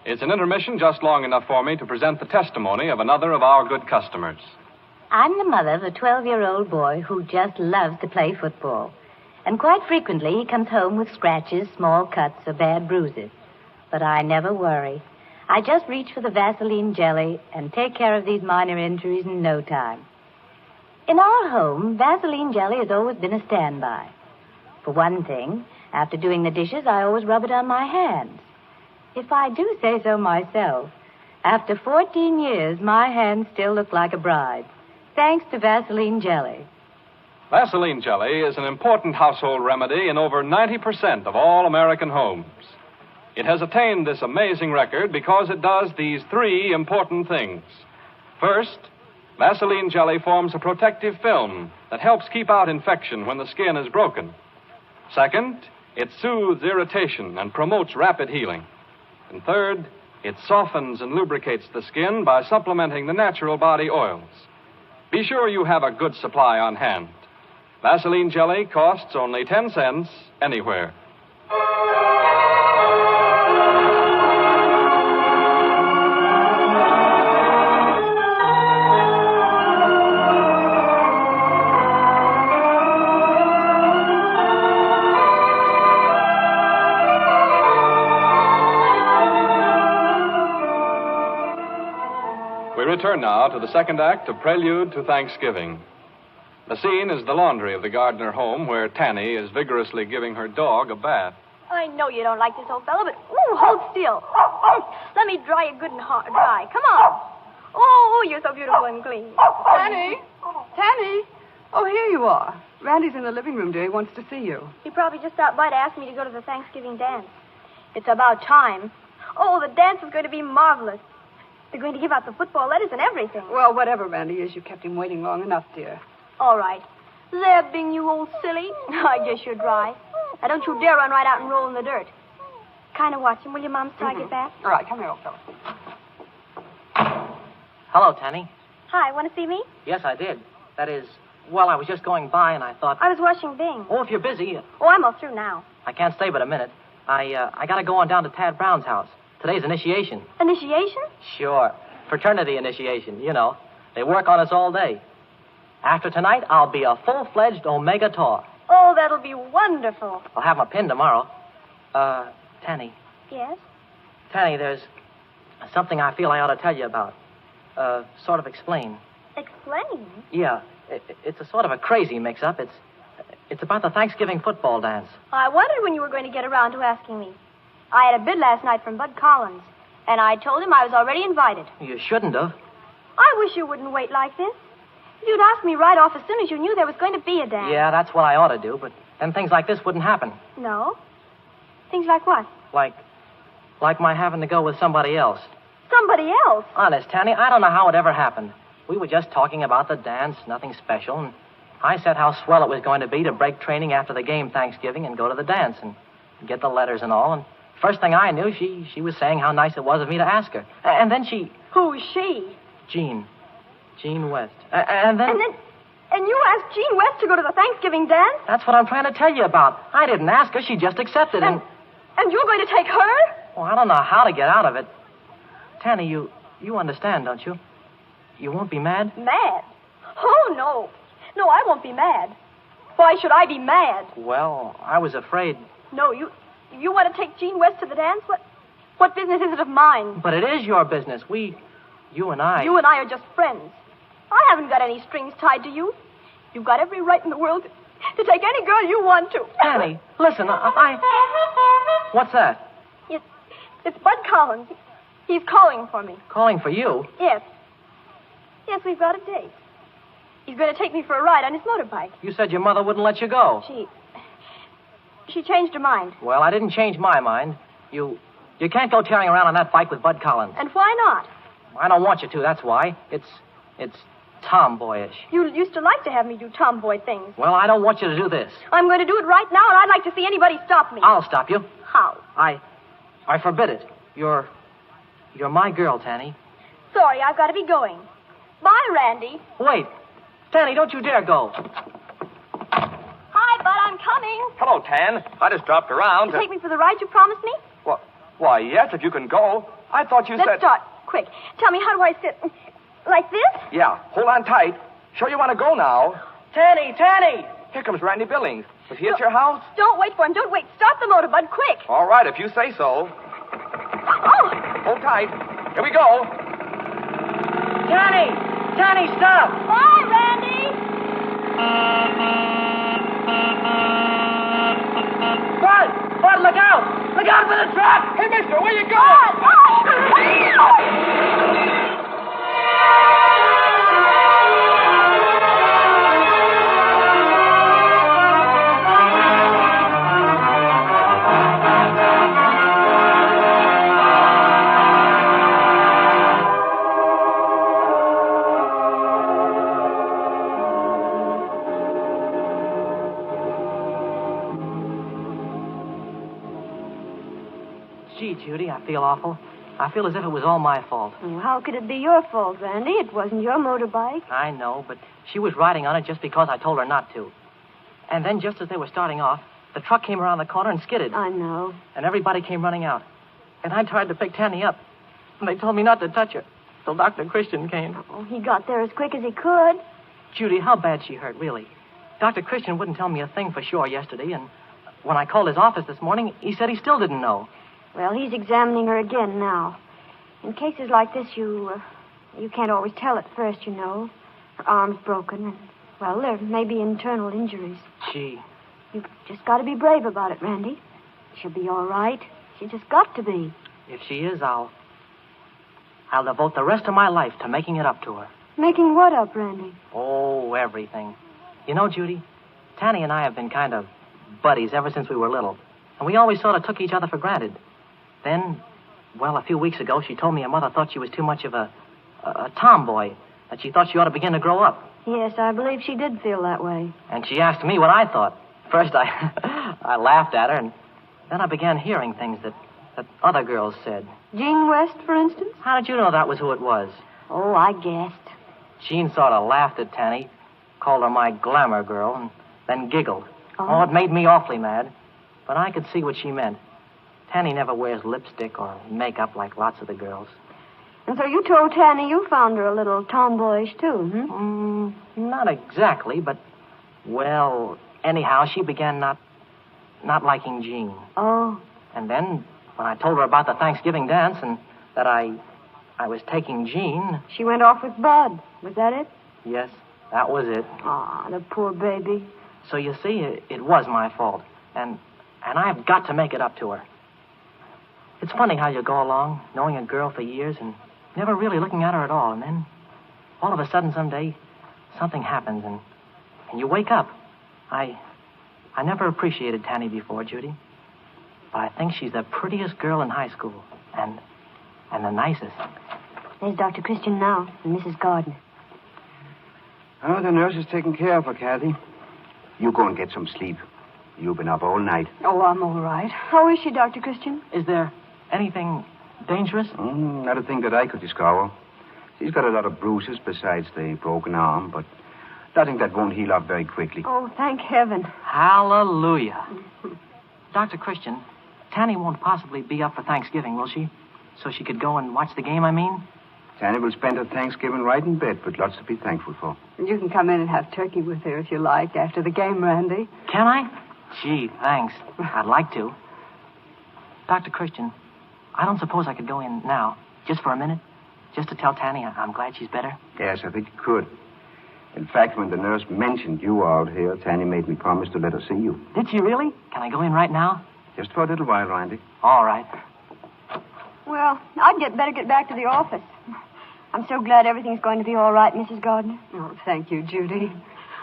It's an intermission just long enough for me to present the testimony of another of our good customers. I'm the mother of a 12-year-old boy who just loves to play football. And quite frequently he comes home with scratches, small cuts, or bad bruises. But I never worry. I just reach for the Vaseline jelly and take care of these minor injuries in no time. In our home, Vaseline jelly has always been a standby. For one thing, after doing the dishes, I always rub it on my hands. If I do say so myself, after 14 years, my hands still look like a bride, thanks to Vaseline jelly. Vaseline jelly is an important household remedy in over 90% of all American homes. It has attained this amazing record because it does these three important things. First, Vaseline jelly forms a protective film that helps keep out infection when the skin is broken. Second, it soothes irritation and promotes rapid healing. And third, it softens and lubricates the skin by supplementing the natural body oils. Be sure you have a good supply on hand. Vaseline jelly costs only 10 cents anywhere. return now to the second act of Prelude to Thanksgiving. The scene is the laundry of the Gardner home where Tanny is vigorously giving her dog a bath. I know you don't like this old fellow, but hold still. Let me dry you good and dry. Come on. Oh, you're so beautiful and clean. Tanny! Tanny! Oh, here you are. Randy's in the living room, dear. He wants to see you. He probably just stopped by to ask me to go to the Thanksgiving dance. It's about time. Oh, the dance is going to be marvelous. They're going to give out the football letters and everything. Well, whatever Randy is, you kept him waiting long enough, dear. All right. There, Bing, you old silly. I guess you're dry. Now, don't you dare run right out and roll in the dirt. Kind of watch him, will you, Mom, till I get back? All right, come here, old fellow. Hello, Tanny. Hi, want to see me? Yes, I did. That is, well, I was just going by and I thought... I was washing Bing. Oh, if you're busy... Oh, I'm all through now. I can't stay but a minute. I got to go on down to Tad Brown's house. Today's initiation. Initiation? Sure. Fraternity initiation, you know. They work on us all day. After tonight, I'll be a full-fledged Omega Tau. Oh, that'll be wonderful. I'll have my pin tomorrow. Tanny. Yes? Tanny, there's something I feel I ought to tell you about. Sort of explain. Explain? Yeah. It's a sort of a crazy mix-up. It's about the Thanksgiving football dance. I wondered when you were going to get around to asking me. I had a bid last night from Bud Collins, and I told him I was already invited. You shouldn't have. I wish you wouldn't wait like this. You'd ask me right off as soon as you knew there was going to be a dance. Yeah, that's what I ought to do, but then things like this wouldn't happen. No? Things like what? Like my having to go with somebody else. Somebody else? Honest, Tanny, I don't know how it ever happened. We were just talking about the dance, nothing special, and I said how swell it was going to be to break training after the game Thanksgiving and go to the dance and get the letters and all, and first thing I knew, she was saying how nice it was of me to ask her. And then she... Who's she? Jean West. And you asked Jean West to go to the Thanksgiving dance? That's what I'm trying to tell you about. I didn't ask her. She just accepted. And you're going to take her? Well, I don't know how to get out of it. Tanny, you understand, don't you? You won't be mad? Mad? Oh, no. No, I won't be mad. Why should I be mad? Well, I was afraid... No, you want to take Jean West to the dance? What business is it of mine? But it is your business. You and I... You and I are just friends. I haven't got any strings tied to you. You've got every right in the world to take any girl you want to. Tanny, listen, What's that? It's Bud Collins. He's calling for me. Calling for you? Yes. Yes, we've got a date. He's going to take me for a ride on his motorbike. You said your mother wouldn't let you go. She changed her mind. Well, I didn't change my mind. You can't go tearing around on that bike with Bud Collins. And why not? I don't want you to, that's why. It's tomboyish. You used to like to have me do tomboy things. Well, I don't want you to do this. I'm going to do it right now, and I'd like to see anybody stop me. I'll stop you. How? I forbid it. You're my girl, Tanny. Sorry, I've got to be going. Bye, Randy. Wait. Tanny, don't you dare go. Hi, Bud, I'm coming. Hello, Tan. I just dropped around. You take me for the ride you promised me? Why, yes, if you can go. I thought you said... Let's start. Quick. Tell me, how do I sit? Like this? Yeah, hold on tight. Sure you want to go now? Tanny! Here comes Randy Billings. Was he at your house? Don't wait for him. Don't wait. Start the motor, Bud, quick. All right, if you say so. Oh! Hold tight. Here we go. Tanny, stop. Bye, Randy. Bud, look out. Look out for the truck. Hey, mister, where you going? Gee, Judy, I feel awful. I feel as if it was all my fault. Well, how could it be your fault, Randy? It wasn't your motorbike. I know, but she was riding on it just because I told her not to. And then just as they were starting off, the truck came around the corner and skidded. I know. And everybody came running out. And I tried to pick Tanny up. And they told me not to touch her till Dr. Christian came. Oh, he got there as quick as he could. Judy, how bad she hurt, really. Dr. Christian wouldn't tell me a thing for sure yesterday, and when I called his office this morning, he said he still didn't know. Well, he's examining her again now. In cases like this, you You can't always tell at first, you know. Her arm's broken, and, well, there may be internal injuries. Gee. You've just got to be brave about it, Randy. She'll be all right. She just got to be. If she is, I'll devote the rest of my life to making it up to her. Making what up, Randy? Oh, everything. You know, Judy, Tanny and I have been kind of buddies ever since we were little. And we always sort of took each other for granted. Then, well, a few weeks ago, she told me her mother thought she was too much of a tomboy, that she thought she ought to begin to grow up. Yes, I believe she did feel that way. And she asked me what I thought. First, I laughed at her, and then I began hearing things that other girls said. Jean West, for instance? How did you know that was who it was? Oh, I guessed. Jean sort of laughed at Tanny, called her my glamour girl, and then giggled. Oh, it made me awfully mad. But I could see what she meant. Tanny never wears lipstick or makeup like lots of the girls. And so you told Tanny you found her a little tomboyish, too, Not exactly, but, well, anyhow, she began not liking Jean. Oh. And then, when I told her about the Thanksgiving dance and that I was taking Jean... She went off with Bud. Was that it? Yes, that was it. Ah, the poor baby. So you see, it was my fault. And I've got to make it up to her. It's funny how you go along, knowing a girl for years and never really looking at her at all. And then, all of a sudden, someday, something happens and you wake up. I never appreciated Tanny before, Judy. But I think she's the prettiest girl in high school. And the nicest. There's Dr. Christian now and Mrs. Gardner. Oh, the nurse is taking care of her, Kathy. You go and get some sleep. You've been up all night. Oh, I'm all right. How is she, Dr. Christian? Is there anything dangerous? Not a thing that I could discover. She's got a lot of bruises besides the broken arm, but nothing that won't heal up very quickly. Oh, thank heaven. Hallelujah. Dr. Christian, Tanny won't possibly be up for Thanksgiving, will she? So she could go and watch the game, I mean? Tanny will spend her Thanksgiving right in bed, but lots to be thankful for. You can come in and have turkey with her if you like after the game, Randy. Can I? Gee, thanks. I'd like to. Dr. Christian, I don't suppose I could go in now, just for a minute, just to tell Tanny I'm glad she's better? Yes, I think you could. In fact, when the nurse mentioned you were out here, Tanny made me promise to let her see you. Did she really? Can I go in right now? Just for a little while, Randy. All right. Well, I'd better get back to the office. I'm so glad everything's going to be all right, Mrs. Gardner. Oh, thank you, Judy.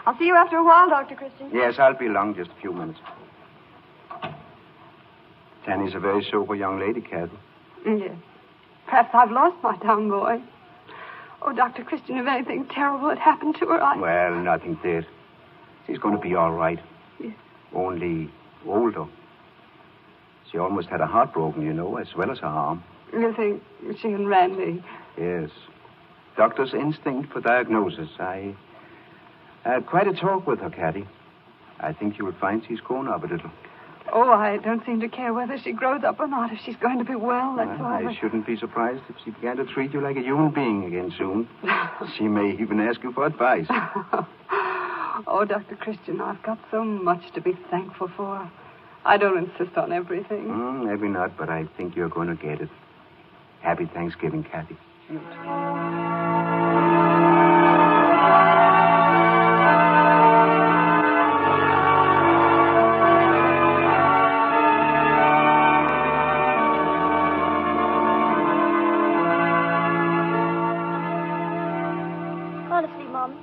I'll see you after a while, Dr. Christian. Yes, I'll be along just a few minutes. Tanny's a very sober young lady, Kathy. Yes. Perhaps I've lost my tomboy. Oh, Dr. Christian, if anything terrible had happened to her, Well, nothing did. She's going to be all right. Yes. Only older. She almost had her heart broken, you know, as well as her arm. You think she and Randy... Yes. Doctor's instinct for diagnosis. I had quite a talk with her, Kathy. I think you will find she's grown up a little. Oh, I don't seem to care whether she grows up or not. If she's going to be well, that's all. I shouldn't be surprised if she began to treat you like a human being again soon. She may even ask you for advice. Oh, Dr. Christian, I've got so much to be thankful for. I don't insist on everything. Maybe not, but I think you're going to get it. Happy Thanksgiving, Kathy. You too. Honestly, Mom,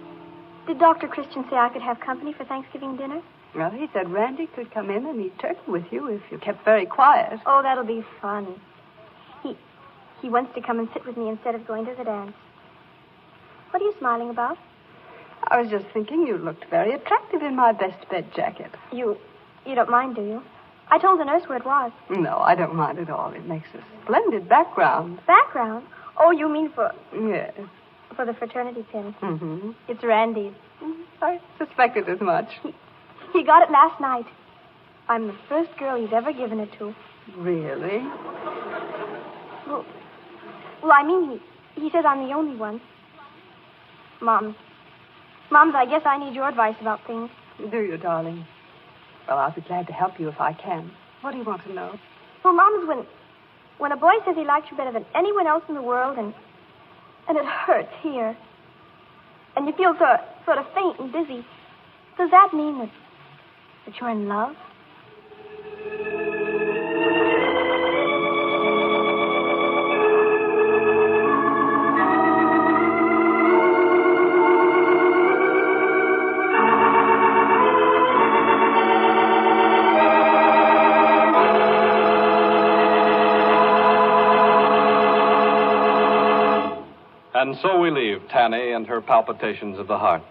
did Dr. Christian say I could have company for Thanksgiving dinner? Well, he said Randy could come in and eat turkey with you if you kept very quiet. Oh, that'll be fun. He wants to come and sit with me instead of going to the dance. What are you smiling about? I was just thinking you looked very attractive in my best bed jacket. You don't mind, do you? I told the nurse where it was. No, I don't mind at all. It makes a splendid background. Background? Oh, you mean for... Yes. For the fraternity pin. Mm-hmm. It's Randy's. I suspected as much. He got it last night. I'm the first girl he's ever given it to. Really? Well, I mean, he says I'm the only one. Moms, I guess I need your advice about things. Do you, darling? Well, I'll be glad to help you if I can. What do you want to know? Well, Moms, when a boy says he likes you better than anyone else in the world, and and it hurts here. And you feel sort of faint and dizzy. Does that mean that you're in love? And so we leave Tanny and her palpitations of the heart.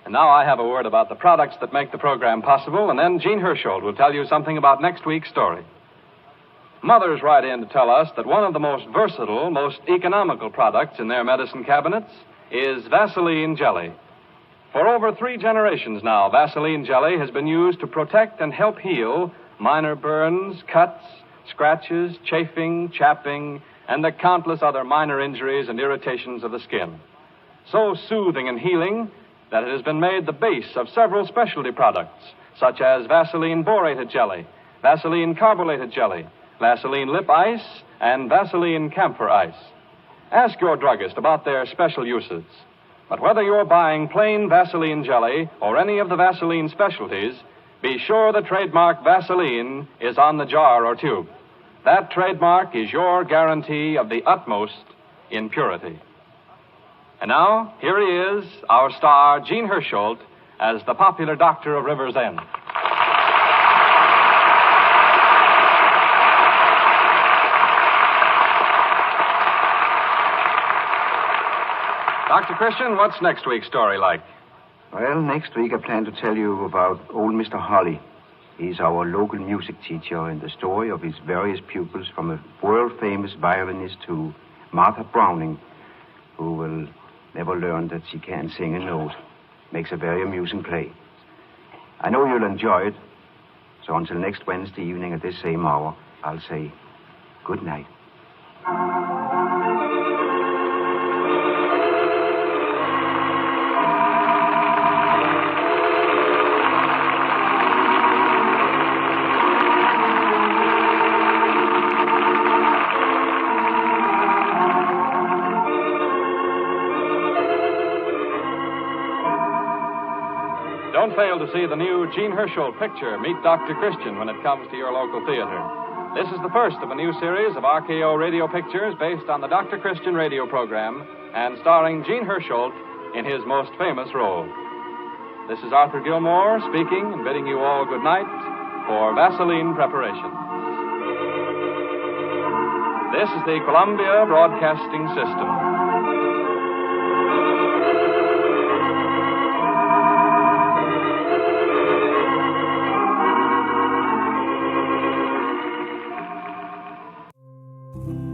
And now I have a word about the products that make the program possible, and then Gene Hersholt will tell you something about next week's story. Mothers write in to tell us that one of the most versatile, most economical products in their medicine cabinets is Vaseline jelly. For over 3 generations now, Vaseline jelly has been used to protect and help heal minor burns, cuts, scratches, chafing, chapping, and the countless other minor injuries and irritations of the skin. So soothing and healing that it has been made the base of several specialty products, such as Vaseline borated jelly, Vaseline carbolated jelly, Vaseline lip ice, and Vaseline camphor ice. Ask your druggist about their special uses. But whether you're buying plain Vaseline jelly or any of the Vaseline specialties, be sure the trademark Vaseline is on the jar or tube. That trademark is your guarantee of the utmost in purity. And now, here he is, our star, Gene Hersholt, as the popular doctor of River's End. Dr. Christian, what's next week's story like? Well, next week I plan to tell you about old Mr. Holly. He's our local music teacher, and the story of his various pupils, from a world-famous violinist to Martha Browning, who will never learn that she can't sing a note, makes a very amusing play. I know you'll enjoy it, so until next Wednesday evening at this same hour, I'll say good night. Don't fail to see the new Gene Hersholt picture, Meet Dr. Christian, when it comes to your local theater. This is the first of a new series of RKO radio pictures based on the Dr. Christian radio program and starring Gene Hersholt in his most famous role. This is Arthur Gilmore speaking and bidding you all good night for Vaseline Preparation. This is the Columbia Broadcasting System.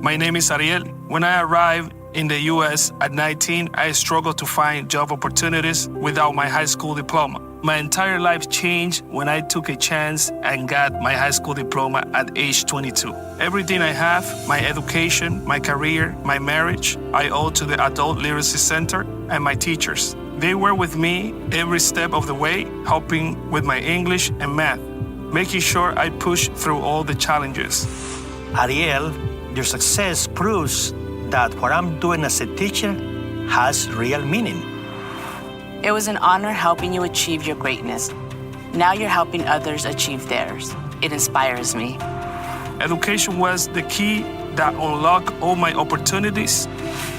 My name is Ariel. When I arrived in the U.S. at 19, I struggled to find job opportunities without my high school diploma. My entire life changed when I took a chance and got my high school diploma at age 22. Everything I have, my education, my career, my marriage, I owe to the Adult Literacy Center and my teachers. They were with me every step of the way, helping with my English and math, making sure I pushed through all the challenges. Ariel, your success proves that what I'm doing as a teacher has real meaning. It was an honor helping you achieve your greatness. Now you're helping others achieve theirs. It inspires me. Education was the key that unlocked all my opportunities.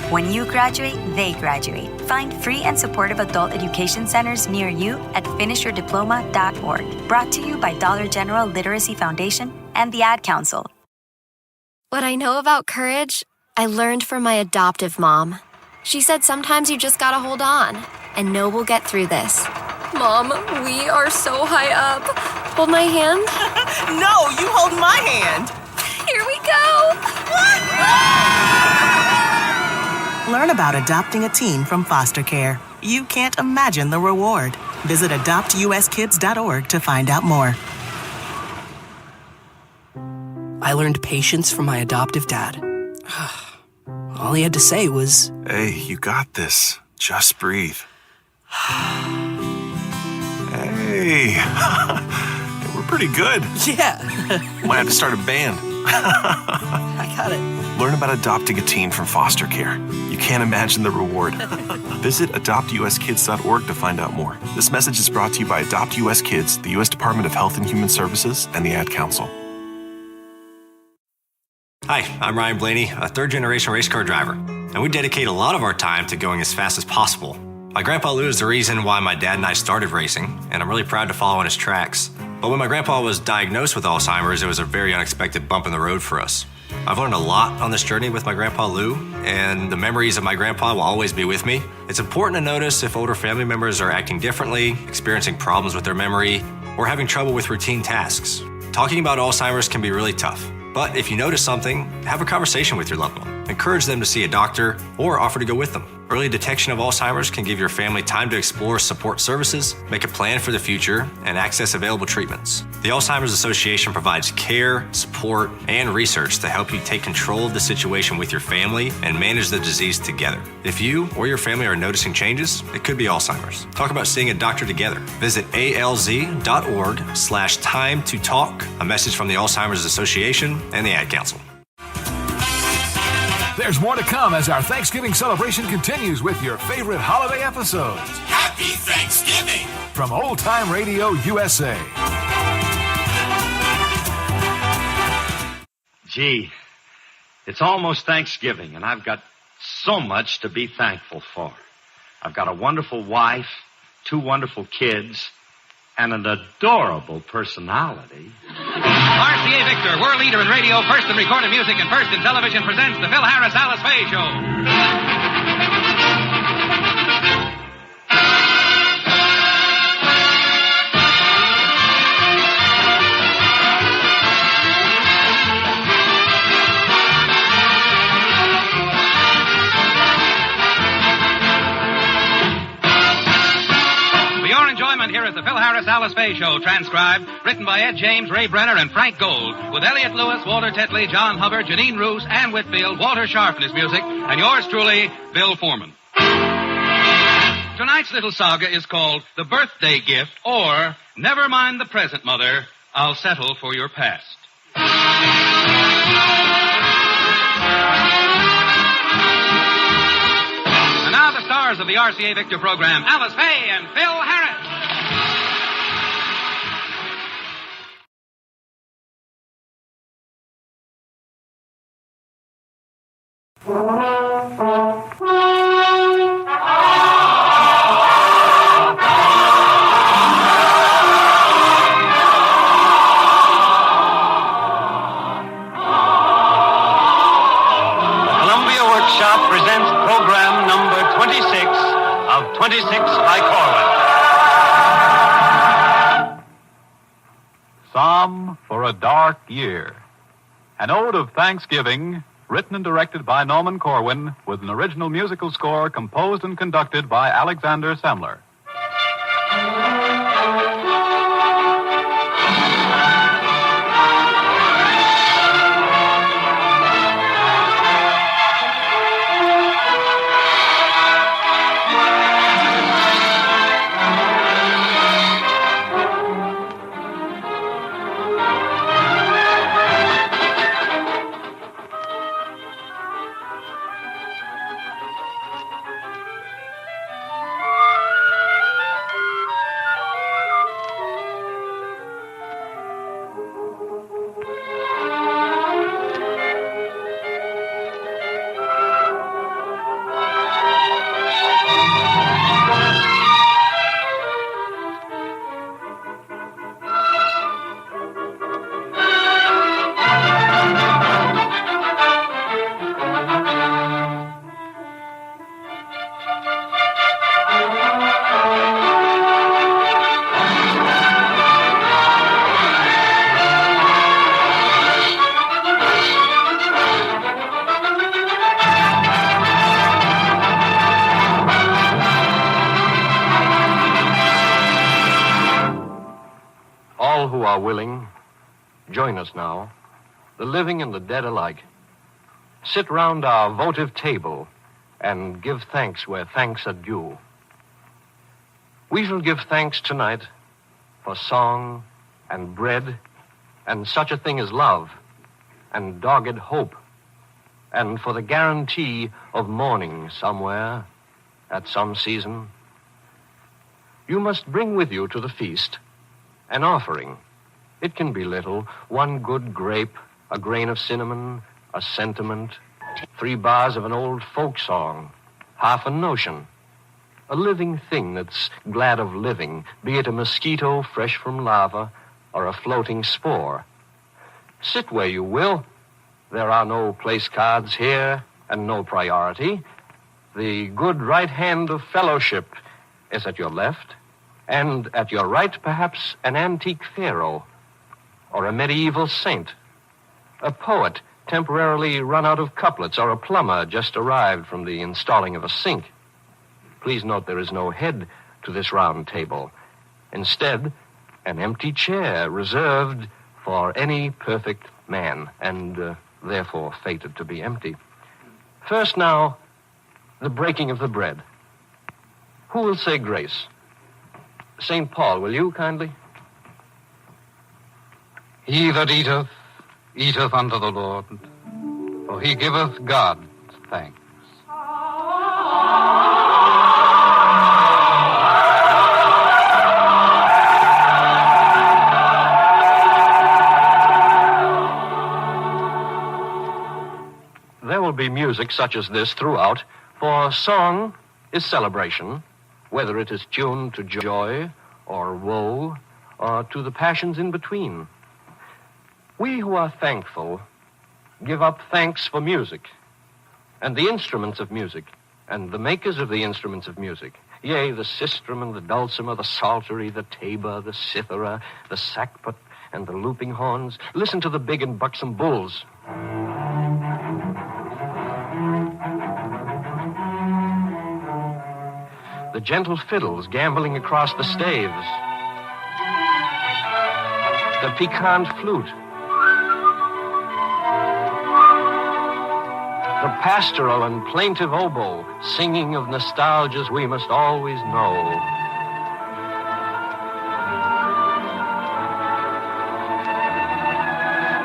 When you graduate, they graduate. Find free and supportive adult education centers near you at finishyourdiploma.org. Brought to you by Dollar General Literacy Foundation and the Ad Council. What I know about courage, I learned from my adoptive mom. She said sometimes you just gotta hold on and know we'll get through this. Mom, we are so high up. Hold my hand. No, you hold my hand. Here we go. Learn about adopting a teen from foster care. You can't imagine the reward. Visit adoptuskids.org to find out more. I learned patience from my adoptive dad. All he had to say was, "Hey, you got this. Just breathe." Hey, we're pretty good. Yeah. Might have to start a band. I got it. Learn about adopting a teen from foster care. You can't imagine the reward. Visit adoptuskids.org to find out more. This message is brought to you by Adopt U.S. Kids, the U.S. Department of Health and Human Services, and the Ad Council. Hi, I'm Ryan Blaney, a third-generation race car driver, and we dedicate a lot of our time to going as fast as possible. My Grandpa Lou is the reason why my dad and I started racing, and I'm really proud to follow in his tracks. But when my grandpa was diagnosed with Alzheimer's, it was a very unexpected bump in the road for us. I've learned a lot on this journey with my Grandpa Lou, and the memories of my grandpa will always be with me. It's important to notice if older family members are acting differently, experiencing problems with their memory, or having trouble with routine tasks. Talking about Alzheimer's can be really tough, but if you notice something, have a conversation with your loved one. Encourage them to see a doctor or offer to go with them. Early detection of Alzheimer's can give your family time to explore support services, make a plan for the future, and access available treatments. The Alzheimer's Association provides care, support, and research to help you take control of the situation with your family and manage the disease together. If you or your family are noticing changes, it could be Alzheimer's. Talk about seeing a doctor together. Visit alz.org/time to talk. A message from the Alzheimer's Association and the Ad Council. There's more to come as our Thanksgiving celebration continues with your favorite holiday episodes. Happy Thanksgiving! From Old Time Radio USA. Gee, it's almost Thanksgiving, and I've got so much to be thankful for. I've got a wonderful wife, 2 wonderful kids, and an adorable personality. RCA Victor, world leader in radio, first in recorded music, and first in television, presents the Phil Harris Alice Faye Show. Here is the Phil Harris Alice Faye Show, transcribed, written by Ed James, Ray Brenner, and Frank Gold, with Elliot Lewis, Walter Tetley, John Hubbard, Janine Roos, Ann Whitfield, Walter Sharp in his music, and yours truly, Bill Foreman. Tonight's little saga is called The Birthday Gift, or Never Mind the Present, Mother, I'll Settle for Your Past. And now the stars of the RCA Victor program, Alice Faye and Phil Harris. Columbia Workshop presents program number 26 of 26 by Corwin. Psalm for a Dark Year. An ode of thanksgiving, written and directed by Norman Corwin, with an original musical score composed and conducted by Alexander Semler. All who are willing, join us now, the living and the dead alike. Sit round our votive table and give thanks where thanks are due. We shall give thanks tonight for song and bread and such a thing as love and dogged hope and for the guarantee of morning somewhere at some season. You must bring with you to the feast an offering. It can be little, one good grape, a grain of cinnamon, a sentiment, 3 bars of an old folk song, half a notion, a living thing that's glad of living, be it a mosquito fresh from lava or a floating spore. Sit where you will. There are no place cards here and no priority. The good right hand of fellowship is at your left, and at your right, perhaps, an antique pharaoh or a medieval saint, a poet temporarily run out of couplets, or a plumber just arrived from the installing of a sink. Please note there is no head to this round table. Instead, an empty chair reserved for any perfect man, and therefore fated to be empty. First now, the breaking of the bread. Who will say grace? St. Paul, will you kindly? He that eateth, eateth unto the Lord, for he giveth God thanks. There will be music such as this throughout, for song is celebration, whether it is tuned to joy or woe or to the passions in between. We who are thankful give up thanks for music and the instruments of music and the makers of the instruments of music. Yea, the sistrum and the dulcimer, the psaltery, the tabor, the cithara, the sackbut, and the looping horns. Listen to the big and buxom bulls. The gentle fiddles gambling across the staves. The piquant flute. The pastoral and plaintive oboe, singing of nostalgias we must always know.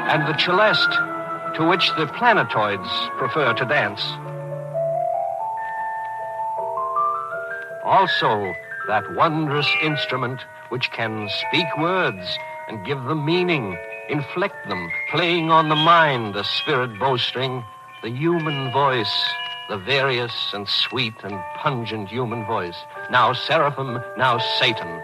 And the celeste, to which the planetoids prefer to dance. Also, that wondrous instrument which can speak words and give them meaning, inflect them, playing on the mind, the spirit bowstring, the human voice, the various and sweet and pungent human voice. Now seraphim, now Satan.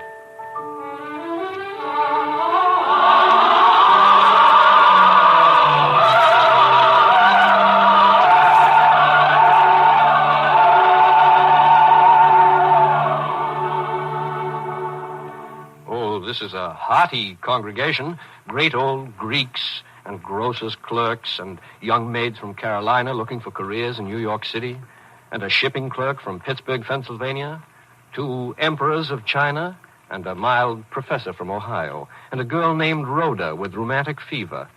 This is a hearty congregation, great old Greeks and grocers' clerks and young maids from Carolina looking for careers in New York City, and a shipping clerk from Pittsburgh, Pennsylvania, 2 emperors of China, and a mild professor from Ohio, and a girl named Rhoda with rheumatic fever,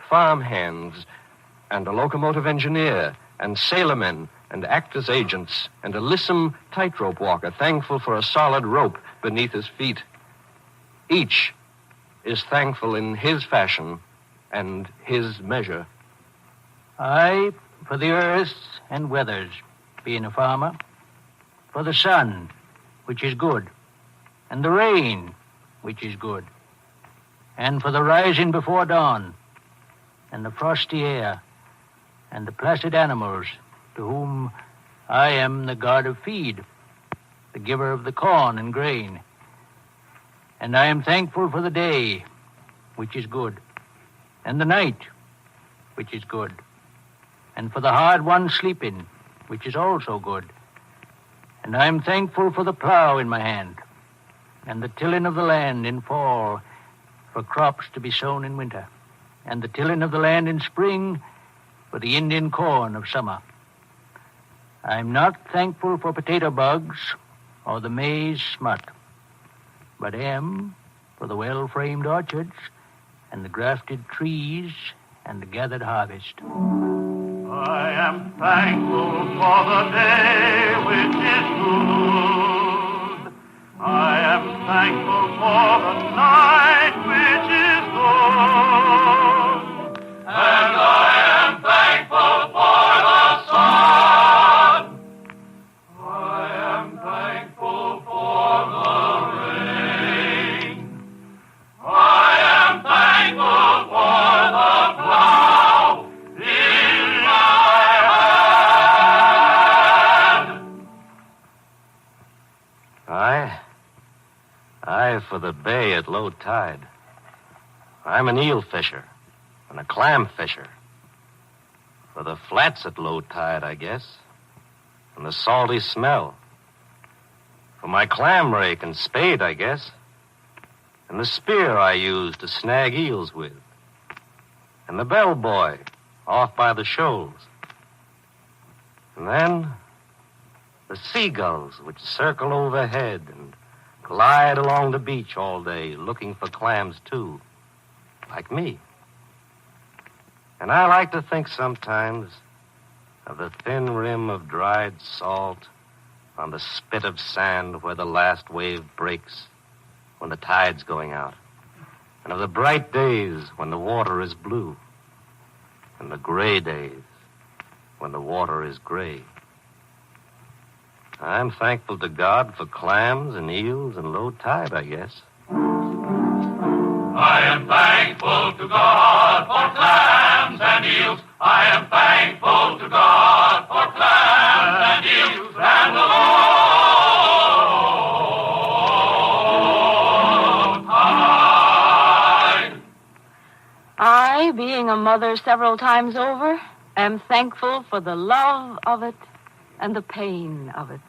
farm hands, and a locomotive engineer, and sailormen, and actors' agents, and a lissom tightrope walker thankful for a solid rope beneath his feet. Each is thankful in his fashion and his measure. I, for the earth and weathers, being a farmer, for the sun, which is good, and the rain, which is good, and for the rising before dawn, and the frosty air, and the placid animals, to whom I am the god of feed, the giver of the corn and grain. And I am thankful for the day, which is good, and the night, which is good, and for the hard-won sleeping, which is also good. And I am thankful for the plow in my hand, and the tilling of the land in fall, for crops to be sown in winter, and the tilling of the land in spring, for the Indian corn of summer. I am not thankful for potato bugs or the maize smut, but am for the well-framed orchards and the grafted trees and the gathered harvest. I am thankful for the day which is good. I am thankful for the night which is good. And I am thankful for the dive for the bay at low tide. I'm an eel fisher and a clam fisher. For the flats at low tide, I guess, and the salty smell. For my clam rake and spade, I guess, and the spear I use to snag eels with, and the bellboy off by the shoals. And then the seagulls which circle overhead and glide along the beach all day looking for clams, too, like me. And I like to think sometimes of the thin rim of dried salt on the spit of sand where the last wave breaks when the tide's going out, and of the bright days when the water is blue, and the gray days when the water is gray. I'm thankful to God for clams and eels and low tide, I guess. I am thankful to God for clams and eels. I am thankful to God for clams and eels and the low tide. I, being a mother several times over, am thankful for the love of it and the pain of it.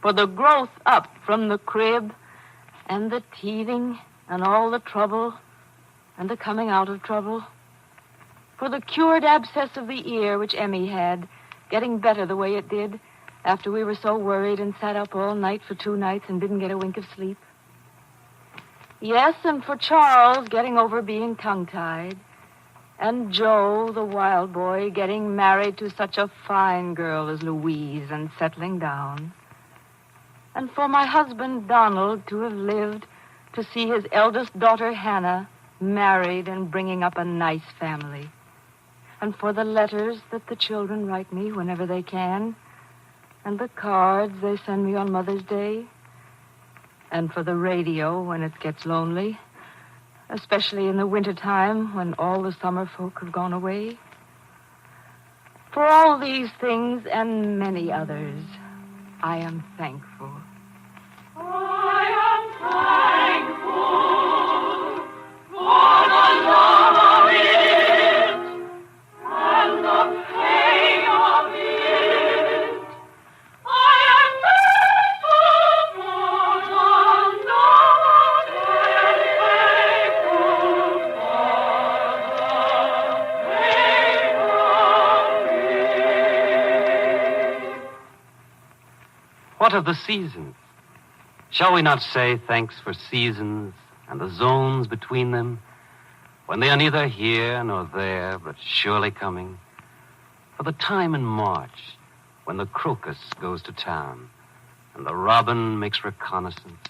For the growth up from the crib and the teething and all the trouble and the coming out of trouble. For the cured abscess of the ear which Emmy had, getting better the way it did after we were so worried and sat up all night for 2 nights and didn't get a wink of sleep. Yes, and for Charles getting over being tongue-tied, and Joe, the wild boy, getting married to such a fine girl as Louise and settling down. And for my husband, Donald, to have lived to see his eldest daughter, Hannah, married and bringing up a nice family. And for the letters that the children write me whenever they can, and the cards they send me on Mother's Day, and for the radio when it gets lonely, especially in the wintertime when all the summer folk have gone away. For all these things and many others, I am thankful. I am thankful for the love of it and the pain of it. I am thankful for the love and thankful for the pain of it. What of the seasons? Shall we not say thanks for seasons and the zones between them, when they are neither here nor there, but surely coming? For the time in March, when the crocus goes to town, and the robin makes reconnaissance,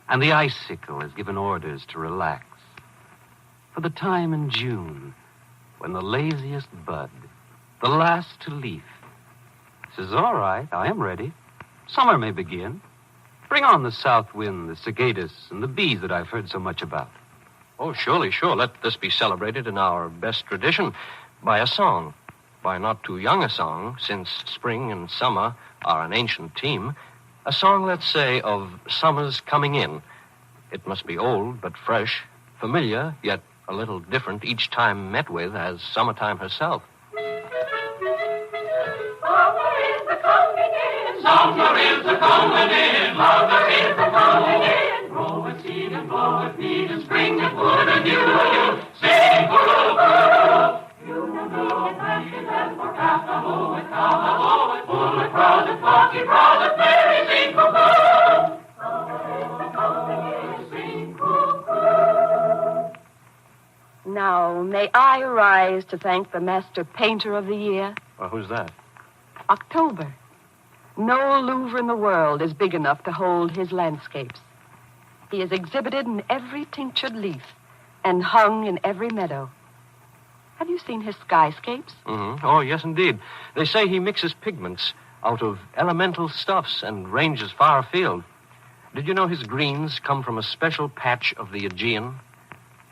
and the icicle is given orders to relax. For the time in June, when the laziest bud, the last to leaf, says, all right, I am ready. Summer may begin. Bring on the south wind, the cicadas, and the bees that I've heard so much about. Oh, surely, sure. Let this be celebrated in our best tradition by a song. By not too young a song, since spring and summer are an ancient team. A song, let's say, of summer's coming in. It must be old but fresh, familiar, yet a little different each time met with as summertime herself. Summer is a-comin' in, mother is a-comin' in. Grow with seed and blow with feed and spring and wood and you. Sing, goo-goo. You know good pasture and for calf, a moo with cow, a moo with bull with crows and funky crows and fairy sing, goo-goo. Sing, goo-goo. Now, may I rise to thank the master painter of the year? Well, who's that? October. No Louvre in the world is big enough to hold his landscapes. He is exhibited in every tinctured leaf and hung in every meadow. Have you seen his skyscapes? Mm-hmm. Oh, yes, indeed. They say he mixes pigments out of elemental stuffs and ranges far afield. Did you know his greens come from a special patch of the Aegean?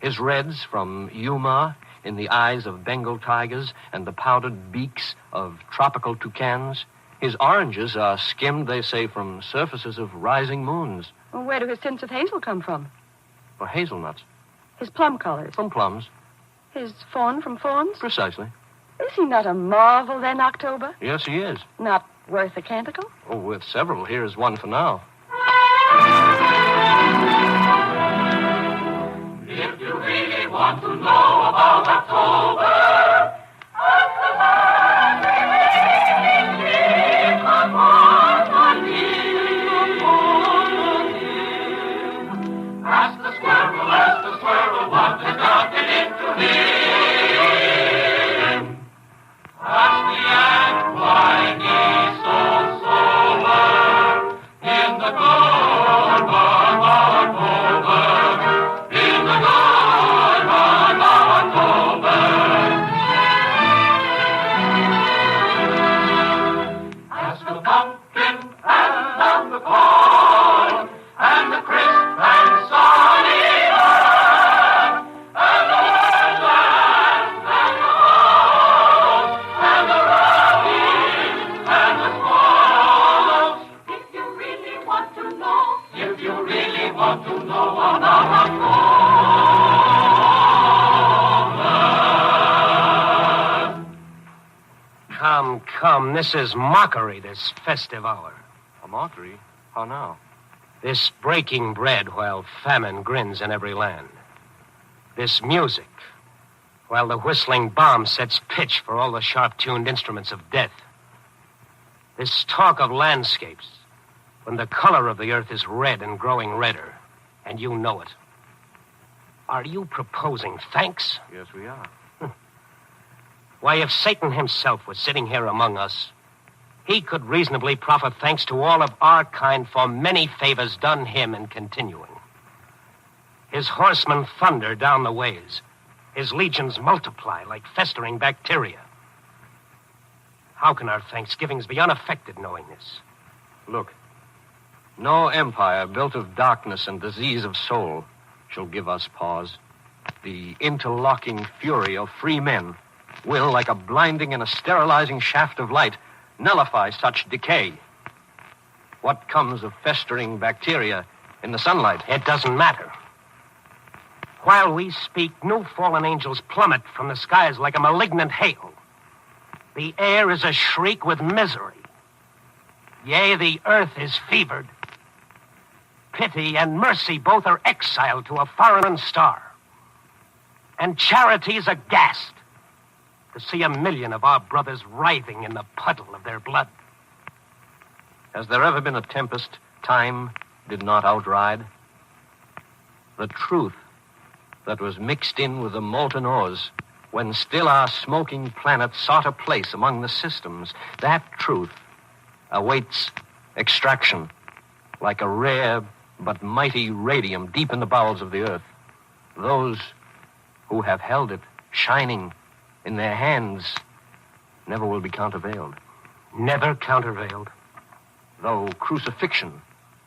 His reds from Yuma in the eyes of Bengal tigers and the powdered beaks of tropical toucans? His oranges are skimmed, they say, from surfaces of rising moons. Well, where do his tints of hazel come from? Or hazelnuts. His plum colors? From plums. His fawn from fawns? Precisely. Is he not a marvel, then, October? Yes, he is. Not worth a canticle? Oh, with several. Here's one for now. If you really want to know about October, ask the man in the morning. Ask the squirrel what has gotten into him. Ask the ant why he's so sober in the good month of October. In the good month of October. Ask the pumpkin and the corn and the crisp and sunny earth and the woodland and the house and the rabbits and the squirrels. If you really want to know, if you really want to know about October. Come, this is mockery, this festive hour. A mockery? How now? This breaking bread while famine grins in every land. This music while the whistling bomb sets pitch for all the sharp-tuned instruments of death. This talk of landscapes when the color of the earth is red and growing redder, and you know it. Are you proposing thanks? Yes, we are. Why, if Satan himself was sitting here among us, he could reasonably proffer thanks to all of our kind for many favors done him and continuing. His horsemen thunder down the ways. His legions multiply like festering bacteria. How can our thanksgivings be unaffected knowing this? Look, no empire built of darkness and disease of soul shall give us pause. The interlocking fury of free men will, like a blinding and a sterilizing shaft of light, nullify such decay. What comes of festering bacteria in the sunlight? It doesn't matter. While we speak, new fallen angels plummet from the skies like a malignant hail. The air is a shriek with misery. Yea, the earth is fevered. Pity and mercy both are exiled to a foreign star. And charity's aghast to see 1 million of our brothers writhing in the puddle of their blood. Has there ever been a tempest time did not outride? The truth that was mixed in with the molten ores when still our smoking planet sought a place among the systems, that truth awaits extraction like a rare but mighty radium deep in the bowels of the earth. Those who have held it shining in their hands never will be countervailed. Never countervailed. Though crucifixion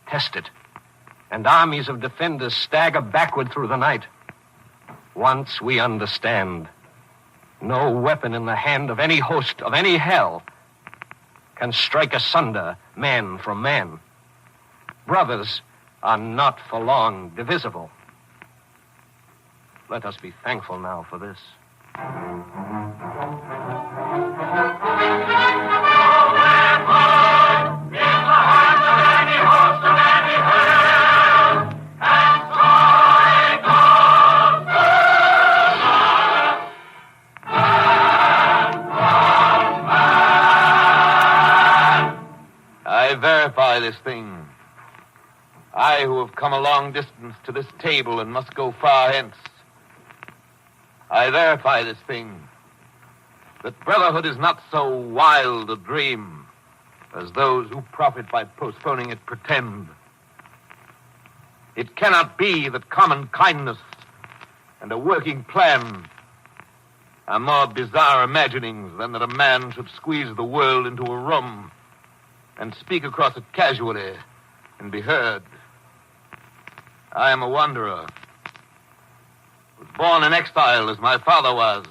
test it, and armies of defenders stagger backward through the night. Once we understand, no weapon in the hand of any host of any hell can strike asunder man from man. Brothers are not for long divisible. Let us be thankful now for this. I verify this thing. I who have come a long distance to this table and must go far hence. I verify this thing, that brotherhood is not so wild a dream as those who profit by postponing it pretend. It cannot be that common kindness and a working plan are more bizarre imaginings than that a man should squeeze the world into a room and speak across it casually and be heard. I am a wanderer. Was born in exile as my father was,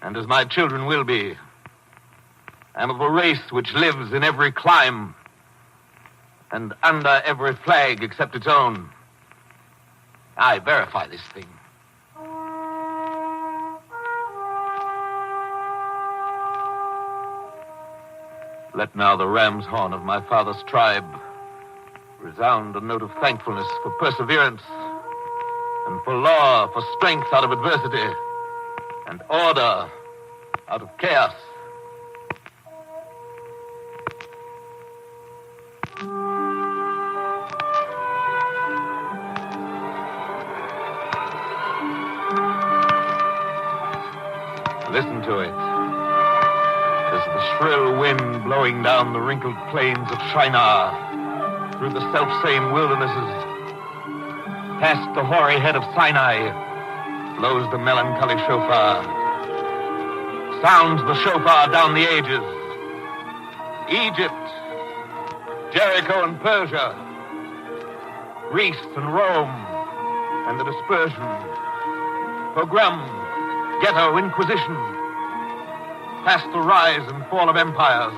and as my children will be. I'm of a race which lives in every clime and under every flag except its own. I verify this thing. Let now the ram's horn of my father's tribe resound a note of thankfulness for perseverance and for law, for strength out of adversity and order out of chaos. Listen to it. As the shrill wind blowing down the wrinkled plains of Shinar, through the selfsame wildernesses, past the hoary head of Sinai, blows the melancholy shofar. Sounds the shofar down the ages. Egypt, Jericho and Persia, Greece and Rome, and the dispersion, pogrom, ghetto, inquisition, past the rise and fall of empires,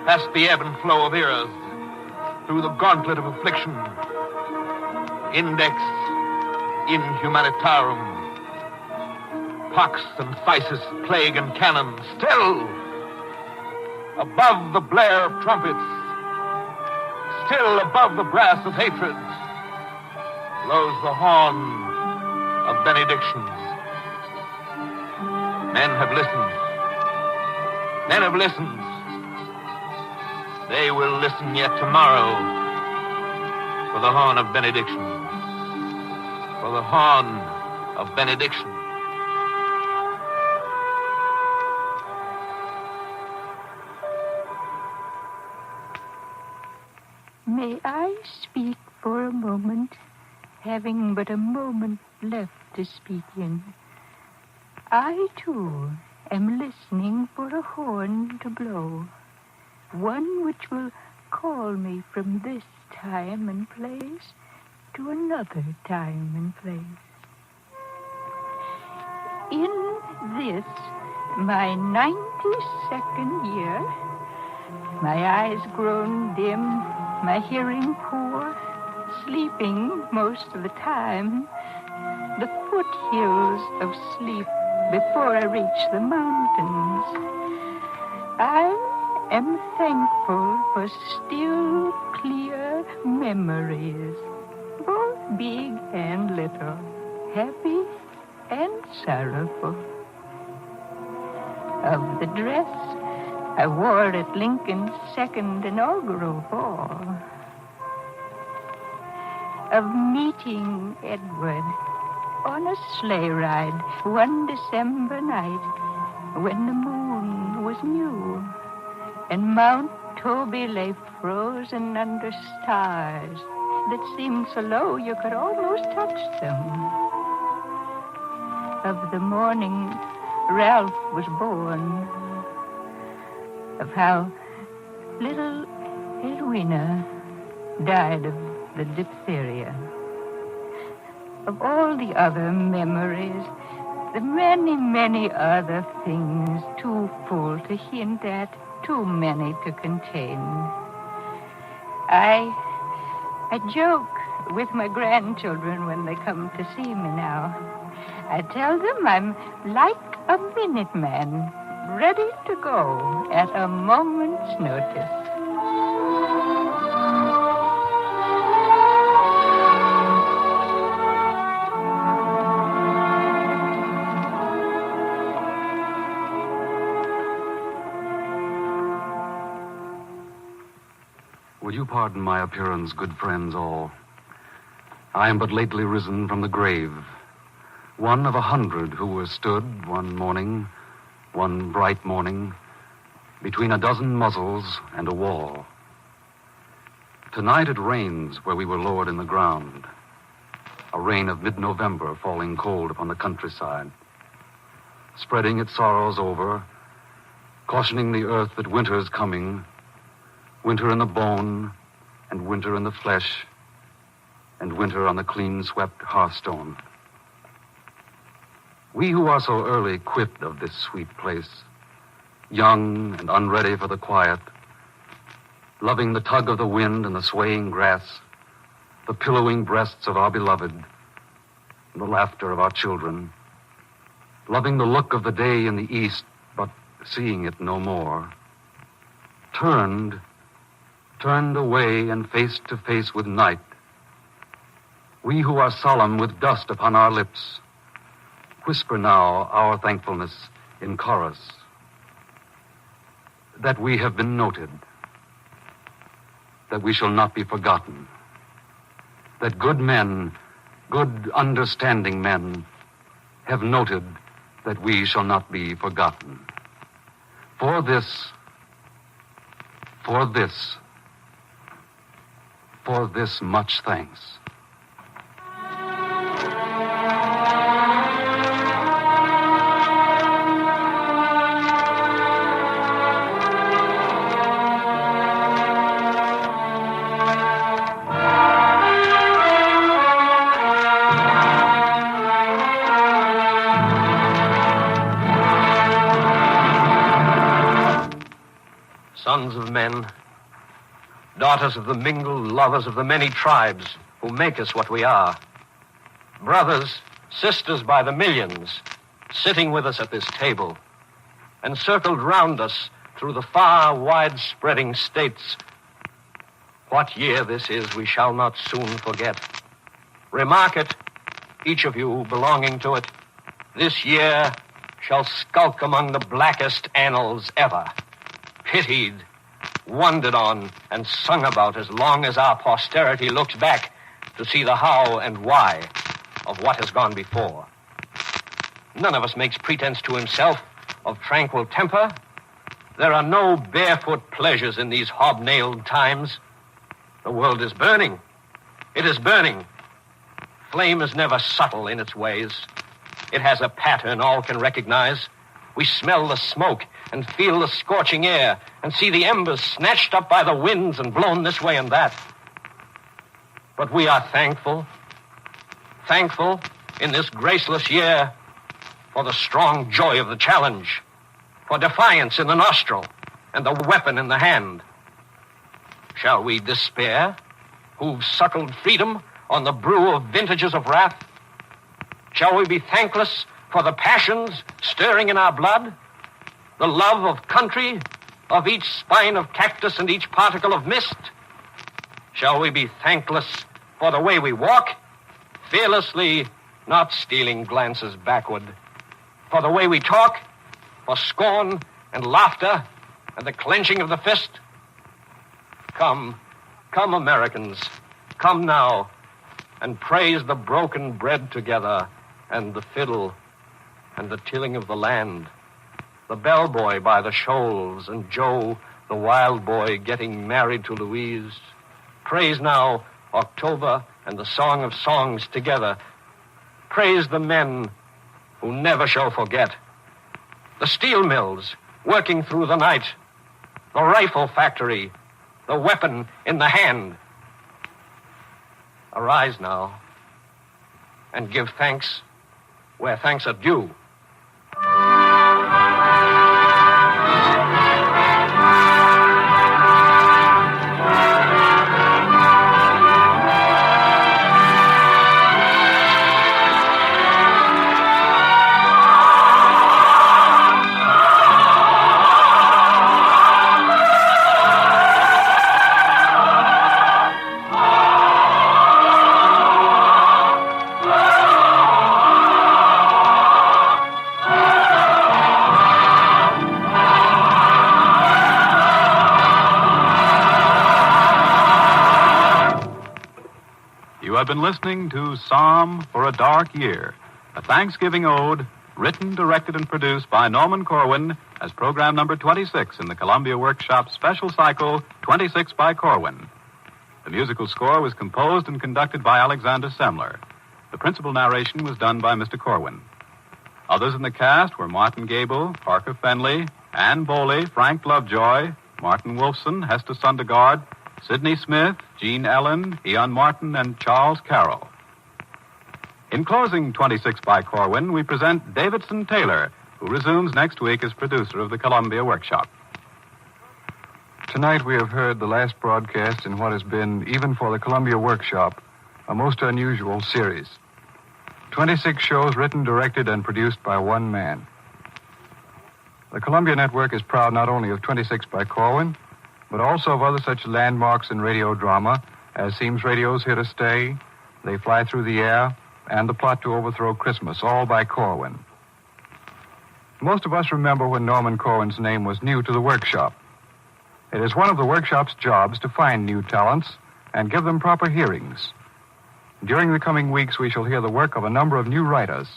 past the ebb and flow of eras, through the gauntlet of affliction, index inhumanitarum, pox and phthisis, plague and cannon, still, above the blare of trumpets, still above the brass of hatred, blows the horn of benedictions. Men have listened. Men have listened. They will listen yet tomorrow for the horn of benediction. For the horn of benediction. May I speak for a moment, having but a moment left to speak in? I, too, am listening for a horn to blow, one which will call me from this time and place to another time and place. In this, my 92nd year, my eyes grown dim, my hearing poor, sleeping most of the time, the foothills of sleep before I reach the mountains. I am thankful for still, clear memories, both big and little, happy and sorrowful. Of the dress I wore at Lincoln's second inaugural ball. Of meeting Edward on a sleigh ride one December night when the moon was new and Mount Toby lay frozen under stars that seemed so low you could almost touch them. Of the morning Ralph was born. Of how little Edwina died of the diphtheria. Of all the other memories, the many, many other things too full to hint at, too many to contain. I joke with my grandchildren when they come to see me now. I tell them I'm like a Minuteman, ready to go at a moment's notice. Will you pardon my appearance, good friends all? I am but lately risen from the grave, one of 100 who were stood one morning, one bright morning, between a dozen muzzles and a wall. Tonight it rains where we were lowered in the ground, a rain of mid-November falling cold upon the countryside, spreading its sorrows over, cautioning the earth that winter is coming, winter in the bone, and winter in the flesh, and winter on the clean-swept hearthstone. We who are so early quit of this sweet place young and unready for the quiet, loving the tug of the wind and the swaying grass, the pillowing breasts of our beloved, and the laughter of our children, loving the look of the day in the east, but seeing it no more, turned away and face to face with night. We who are solemn with dust upon our lips, whisper now our thankfulness in chorus, that we have been noted, that we shall not be forgotten, that good men, good understanding men, have noted that we shall not be forgotten. For this much thanks. Sons of men, daughters of the mingled lovers of the many tribes who make us what we are. Brothers, sisters by the millions, sitting with us at this table, encircled round us through the far, wide-spreading states. What year this is, we shall not soon forget. Remark it, each of you belonging to it. This year shall skulk among the blackest annals ever. Pitied, wondered on, and sung about as long as our posterity looks back to see the how and why of what has gone before. None of us makes pretense to himself of tranquil temper. There are no barefoot pleasures in these hobnailed times. The world is burning. It is burning. Flame is never subtle in its ways. It has a pattern all can recognize. We smell the smoke and feel the scorching air and see the embers snatched up by the winds and blown this way and that. But we are thankful in this graceless year for the strong joy of the challenge, for defiance in the nostril and the weapon in the hand. Shall we despair, who've suckled freedom on the brew of vintages of wrath? Shall we be thankless for the passions stirring in our blood, the love of country, of each spine of cactus and each particle of mist? Shall we be thankless for the way we walk, fearlessly, not stealing glances backward, for the way we talk, for scorn and laughter and the clenching of the fist? Come, Americans, come now and praise the broken bread together and the fiddle and the tilling of the land, the bellboy by the shoals, and Joe, the wild boy, getting married to Louise. Praise now October and the Song of Songs together. Praise the men who never shall forget. The steel mills working through the night, the rifle factory, the weapon in the hand. Arise now and give thanks where thanks are due. Have been listening to Psalm for a Dark Year, a Thanksgiving ode written, directed, and produced by Norman Corwin as program number 26 in the Columbia Workshop special cycle 26 by Corwin. The musical score was composed and conducted by Alexander Semler. The principal narration was done by Mr. Corwin. Others in the cast were Martin Gable, Parker Fenley, Ann Boley, Frank Lovejoy, Martin Wolfson, Hester Sundergaard, Sidney Smith, Gene Ellen, Eon Martin, and Charles Carroll. In closing 26 by Corwin, we present Davidson Taylor who resumes next week as producer of the Columbia Workshop. Tonight we have heard the last broadcast in what has been, even for the Columbia Workshop, a most unusual series. 26 shows written, directed, and produced by one man. The Columbia Network is proud not only of 26 by Corwin, but also of other such landmarks in radio drama as Seems Radio's Here to Stay, They Fly Through the Air, and The Plot to Overthrow Christmas, all by Corwin. Most of us remember when Norman Corwin's name was new to the Workshop. It is one of the Workshop's jobs to find new talents and give them proper hearings. During the coming weeks, we shall hear the work of a number of new writers,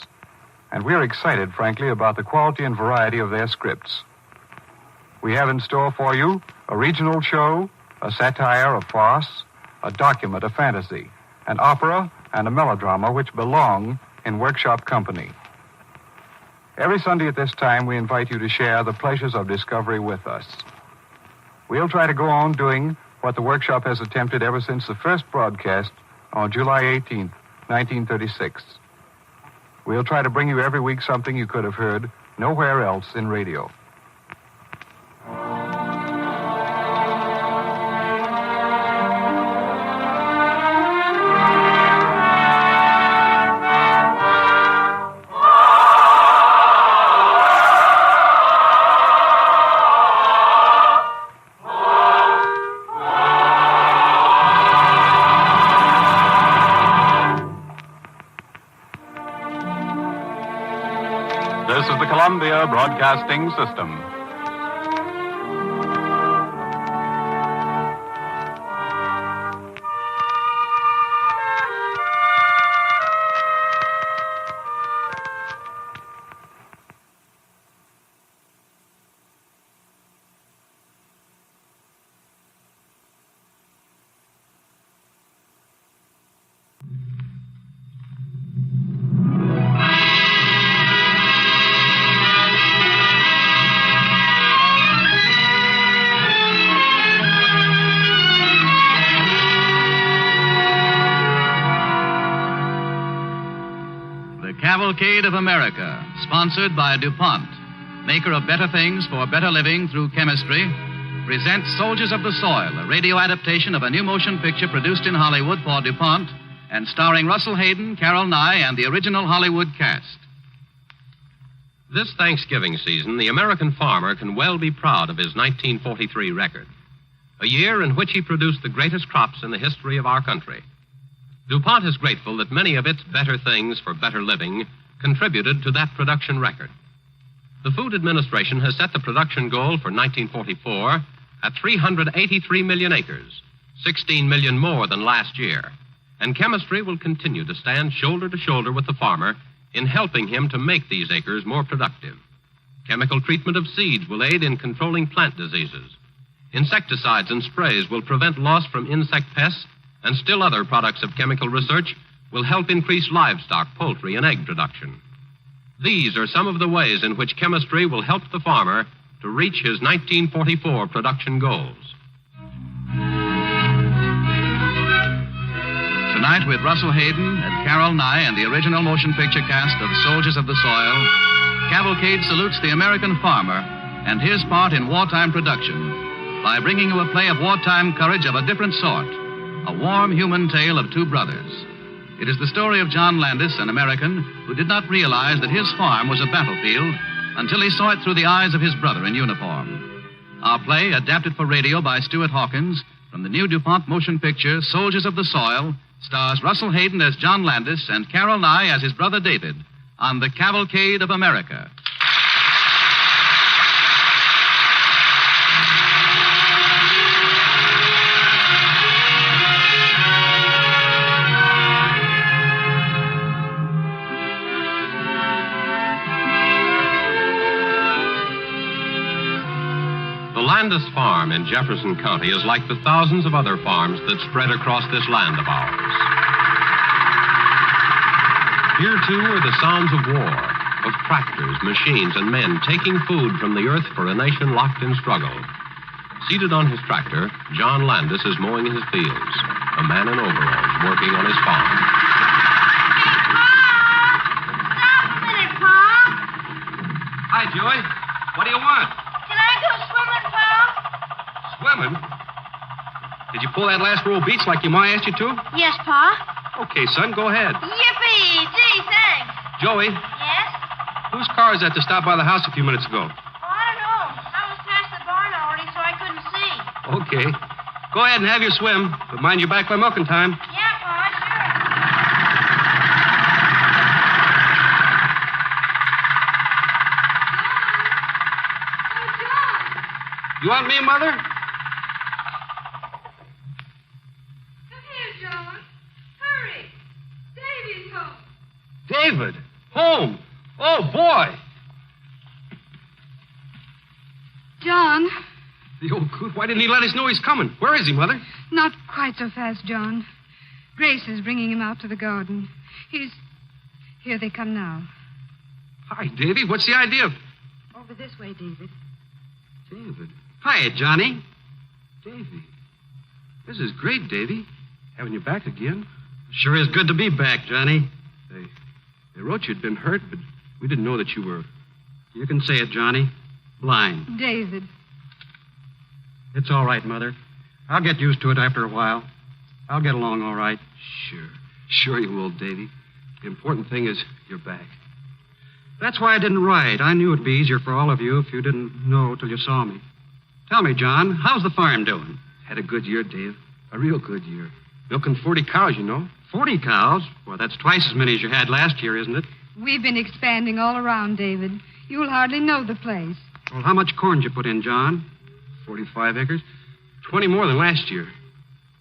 and we're excited, frankly, about the quality and variety of their scripts. We have in store for you a regional show, a satire, a farce, a document, a fantasy, an opera, and a melodrama which belong in Workshop company. Every Sunday at this time, we invite you to share the pleasures of discovery with us. We'll try to go on doing what the Workshop has attempted ever since the first broadcast on July 18th, 1936. We'll try to bring you every week something you could have heard nowhere else in radio. This is the Columbia Broadcasting System. Calvacade of America, sponsored by DuPont, maker of better things for better living through chemistry, presents Soldiers of the Soil, a radio adaptation of a new motion picture produced in Hollywood for DuPont and starring Russell Hayden, Carol Nye, and the original Hollywood cast. This Thanksgiving season, the American farmer can well be proud of his 1943 record, a year in which he produced the greatest crops in the history of our country. DuPont is grateful that many of its better things for better living contributed to that production record. The Food Administration has set the production goal for 1944 at 383 million acres, 16 million more than last year, and chemistry will continue to stand shoulder to shoulder with the farmer in helping him to make these acres more productive. Chemical treatment of seeds will aid in controlling plant diseases. Insecticides and sprays will prevent loss from insect pests, and still other products of chemical research will help increase livestock, poultry, and egg production. These are some of the ways in which chemistry will help the farmer to reach his 1944 production goals. Tonight, with Russell Hayden and Carol Nye and the original motion picture cast of Soldiers of the Soil, Calvacade salutes the American farmer and his part in wartime production by bringing you a play of wartime courage of a different sort. A warm human tale of two brothers. It is the story of John Landis, an American who did not realize that his farm was a battlefield until he saw it through the eyes of his brother in uniform. Our play, adapted for radio by Stuart Hawkins from the new DuPont motion picture Soldiers of the Soil, stars Russell Hayden as John Landis and Carol Nye as his brother David on the Calvacade of America. The Landis Farm in Jefferson County is like the thousands of other farms that spread across this land of ours. Here, too, are the sounds of war, of tractors, machines, and men taking food from the earth for a nation locked in struggle. Seated on his tractor, John Landis is mowing his fields, a man in overalls working on his farm. I Hi, Joey. What do you want? Can I go swimming, Pal? Swimming? Did you pull that last row of beats like your ma asked you to? Yes, Pa. Okay, son, go ahead. Yippee! Gee, thanks. Joey, Yes? whose car is that that stopped by the house a few minutes ago? Oh, I don't know. I was past the barn already, so I couldn't see. Okay. Go ahead and have your swim, but mind you're back by milking time. Yeah, Pa, You want me, Mother? Come here, John. Hurry. Davy's home. David, home. Oh, boy. John, The old coot. Why didn't he let us know he's coming? Where is he, Mother? not quite so fast, John. Grace is bringing him out to the garden. Here they come now. Hi, Davy. What's the idea? Over this way, David. David. Hi, Johnny. Davy. This is great, Davy. Having you back again. Sure is good to be back, Johnny. They wrote you'd been hurt, but we didn't know that you were... You can say it, Johnny. Blind. David. It's all right, Mother. I'll get used to it after a while. I'll get along all right. Sure. Sure you will, Davy. The important thing is you're back. That's why I didn't write. I knew it'd be easier for all of you if you didn't know till you saw me. Tell me, John, how's the farm doing? Had a good year, Dave. A real good year. Milking 40 cows, you know. 40 cows? Well, that's twice as many as you had last year, isn't it? We've been expanding all around, David. You'll hardly know the place. Well, how much corn did you put in, John? 45 acres. 20 more than last year.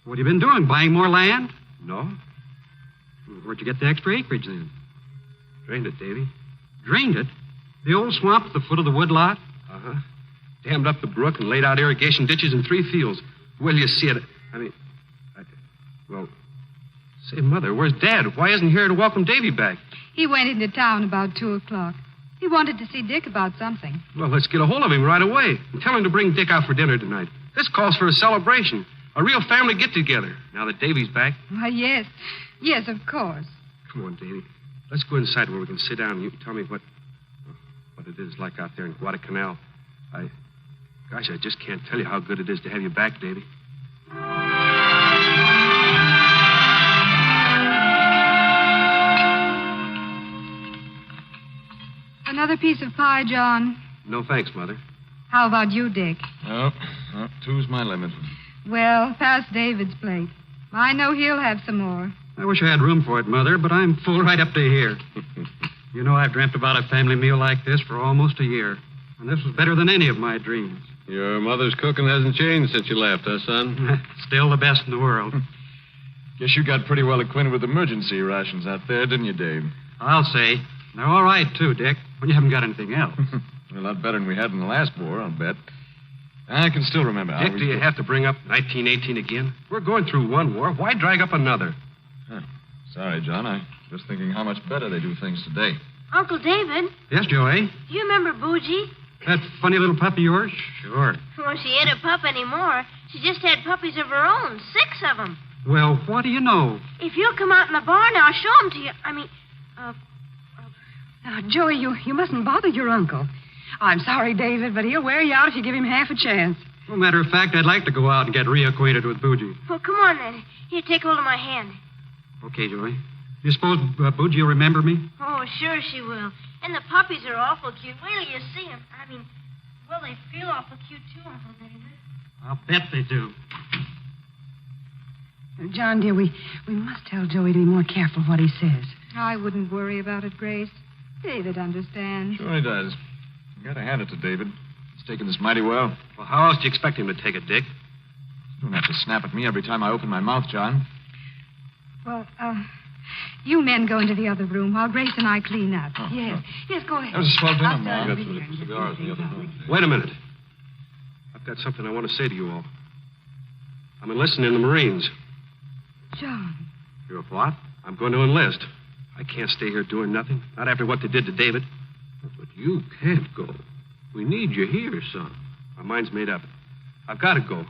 What have you been doing? Buying more land? No. Where'd you get the extra acreage then? Drained it, Davy. Drained it? The old swamp at the foot of the woodlot? Uh-huh. Dammed up the brook and laid out irrigation ditches in 3 fields. Will you see it? Well, say, Mother, where's Dad? Why isn't he here to welcome Davy back? He went into town about 2 o'clock. He wanted to see Dick about something. Well, let's get a hold of him right away and tell him to bring Dick out for dinner tonight. This calls for a celebration, a real family get-together, now that Davy's back. Why, yes. Yes, of course. Come on, Davy. Let's go inside where we can sit down and you can tell me what it is like out there in Guadalcanal. I just can't tell you how good it is to have you back, Davy. Another piece of pie, John. No thanks, Mother. How about you, Dick? Oh, 2's my limit. Well, pass David's plate. I know he'll have some more. I wish I had room for it, Mother, but I'm full right up to here. You know, I've dreamt about a family meal like this for almost a year. And this was better than any of my dreams. Your mother's cooking hasn't changed since you left, huh, son? Still the best in the world. Guess you got pretty well acquainted with emergency rations out there, didn't you, Dave? I'll say. They're all right, too, Dick, when you haven't got anything else. A lot better than we had in the last war, I'll bet. I can still remember how Dick, do you have to bring up 1918 again? We're going through one war. Why drag up another? Huh. Sorry, John. I was thinking how much better they do things today. Uncle David, Yes, Joey? do you remember Bougie? That funny little pup of yours? Sure. Well, she ain't a pup anymore. She just had puppies of her own, 6 of them. Well, what do you know? If you'll come out in the barn, I'll show them to you. Now, Joey, you mustn't bother your uncle. I'm sorry, David, but he'll wear you out if you give him half a chance. Well, matter of fact, I'd like to go out and get reacquainted with Bougie. Well, come on then. Here, take hold of my hand. Okay, Joey. You suppose Bougie will remember me? Oh, sure she will. And the puppies are awful cute. Wait till you see them. They feel awful cute, too, Uncle David. I'll bet they do. John, dear, we must tell Joey to be more careful what he says. I wouldn't worry about it, Grace. David understands. Sure he does. You gotta hand it to David. He's taking this mighty well. Well, how else do you expect him to take it, Dick? You don't have to snap at me every time I open my mouth, John. Well, you men go into the other room while Grace and I clean up. Oh, yes. Yes, go ahead. That was a swell dinner, I'll man. stand Got over some here. cigars in the other room. Wait a minute. I've got something I want to say to you all. I'm enlisting in the Marines. John. You're what? I'm going to enlist. I can't stay here doing nothing. Not after what they did to David. But you can't go. We need you here, son. My mind's made up. I've got to go.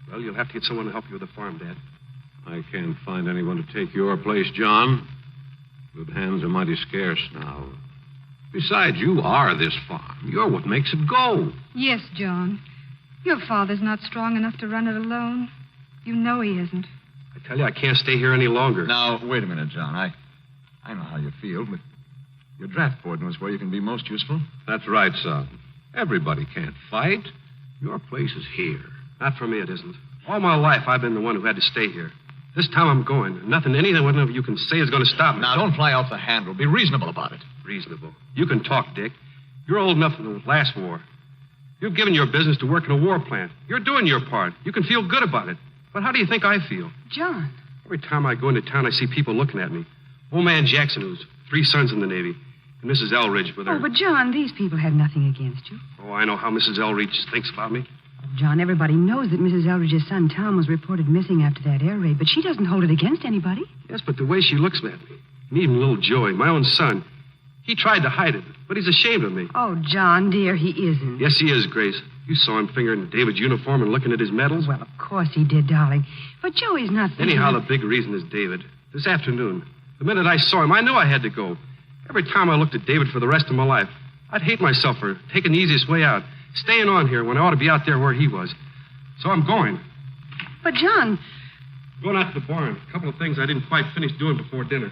Well, you'll have to get someone to help you with the farm, Dad. I can't find anyone to take your place, John. Good hands are mighty scarce now. Besides, you are this farm. You're what makes it go. Yes, John. Your father's not strong enough to run it alone. You know he isn't. I tell you, I can't stay here any longer. Now, wait a minute, John. I know how you feel, but your draft boarding was where you can be most useful. That's right, son. Everybody can't fight. Your place is here. Not for me, it isn't. All my life, I've been the one who had to stay here. This time I'm going. Nothing any one of you can say is going to stop me. Now, don't fly off the handle. Be reasonable about it. Reasonable. You can talk, Dick. You're old enough in the last war. You've given your business to work in a war plant. You're doing your part. You can feel good about it. But how do you think I feel? John. Every time I go into town, I see people looking at me. Old man Jackson, who's 3 sons in the Navy, and Mrs. Elridge with her... Oh, but John, these people have nothing against you. Oh, I know how Mrs. Elridge thinks about me. John, everybody knows that Mrs. Elridge's son, Tom, was reported missing after that air raid, but she doesn't hold it against anybody. Yes, but the way she looks at me, and even little Joey, my own son, he tried to hide it, but he's ashamed of me. Oh, John, dear, he isn't. Yes, he is, Grace. You saw him fingering David's uniform and looking at his medals. Well, of course he did, darling. But Joey's not... Anyhow, the big reason is David. This afternoon, the minute I saw him, I knew I had to go. Every time I looked at David for the rest of my life, I'd hate myself for taking the easiest way out, staying on here when I ought to be out there where he was. So I'm going. But, John... Going out to the barn. A couple of things I didn't quite finish doing before dinner.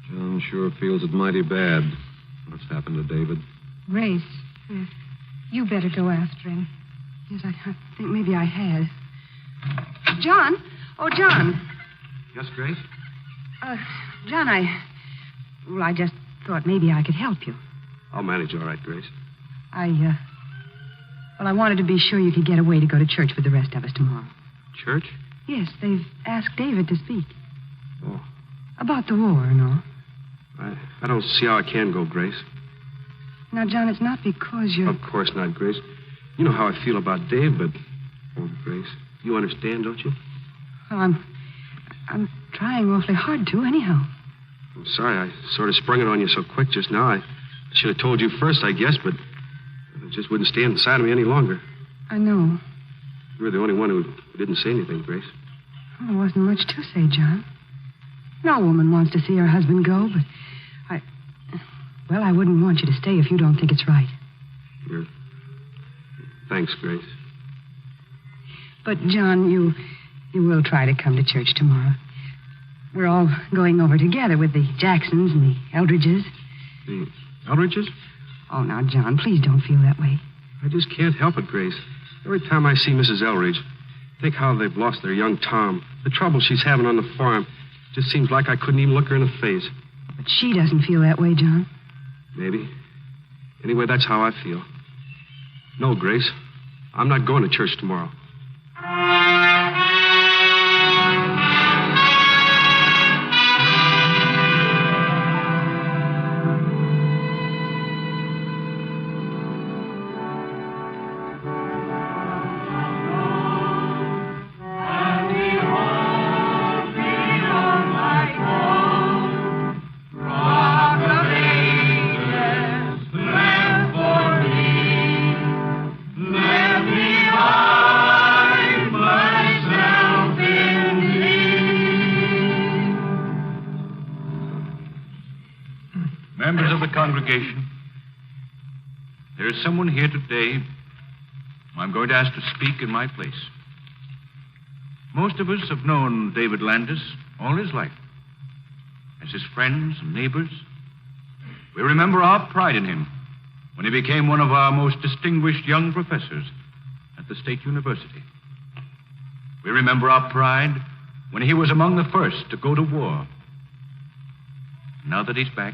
John sure feels it mighty bad, what's happened to David. Grace, you better go after him. Yes, I think maybe I had. John? Oh, John. Yes, Grace? John, I just thought maybe I could help you. I'll manage all right, Grace. I wanted to be sure you could get away to go to church with the rest of us tomorrow. Church? Yes, they've asked David to speak. Oh. About the war and all. I don't see how I can go, Grace. Now, John, it's not because you're... Of course not, Grace. You know how I feel about Dave, but... Oh, Grace, you understand, don't you? Well, I'm trying awfully hard to, anyhow. I'm sorry I sort of sprung it on you so quick just now. I should have told you first, I guess, but it just wouldn't stand inside of me any longer. I know. You were the only one who didn't say anything, Grace. Well, there wasn't much to say, John. No woman wants to see her husband go, but I wouldn't want you to stay if you don't think it's right. Thanks, Grace. But, John, you will try to come to church tomorrow. We're all going over together with the Jacksons and the Eldridges. The Eldridges? Oh, now, John, please don't feel that way. I just can't help it, Grace. Every time I see Mrs. Elridge, think how they've lost their young Tom, the trouble she's having on the farm. Just seems like I couldn't even look her in the face. But she doesn't feel that way, John. Maybe. Anyway, that's how I feel. No, Grace. I'm not going to church tomorrow. Congregation, there is someone here today who I'm going to ask to speak in my place. Most of us have known David Landis all his life. As his friends and neighbors, we remember our pride in him when he became one of our most distinguished young professors at the State University. We remember our pride when he was among the first to go to war. Now that he's back,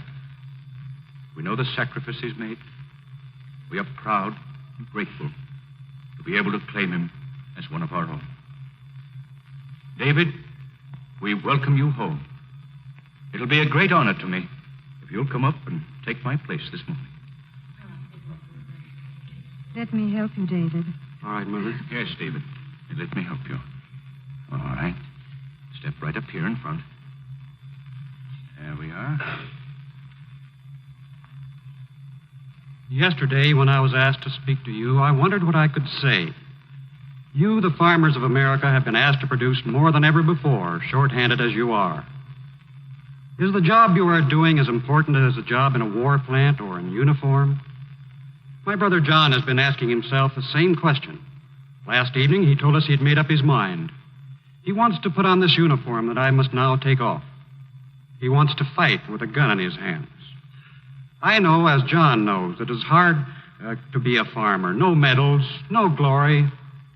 we know the sacrifice he's made. We are proud and grateful to be able to claim him as one of our own. David, we welcome you home. It'll be a great honor to me if you'll come up and take my place this morning. Let me help you, David. All right, Mother. Yes, David. Let me help you. All right. Step right up here in front. There we are. Yesterday, when I was asked to speak to you, I wondered what I could say. You, the farmers of America, have been asked to produce more than ever before, short-handed as you are. Is the job you are doing as important as a job in a war plant or in uniform? My brother John has been asking himself the same question. Last evening, he told us he had made up his mind. He wants to put on this uniform that I must now take off. He wants to fight with a gun in his hands. I know, as John knows, that it's hard to be a farmer. No medals, no glory,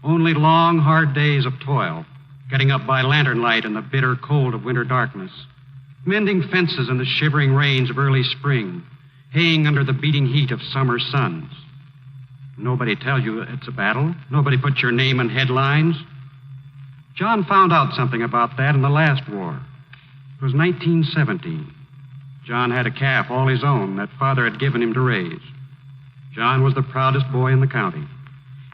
only long, hard days of toil, getting up by lantern light in the bitter cold of winter darkness, mending fences in the shivering rains of early spring, haying under the beating heat of summer suns. Nobody tells you it's a battle. Nobody puts your name in headlines. John found out something about that in the last war. It was 1917. John had a calf all his own that father had given him to raise. John was the proudest boy in the county.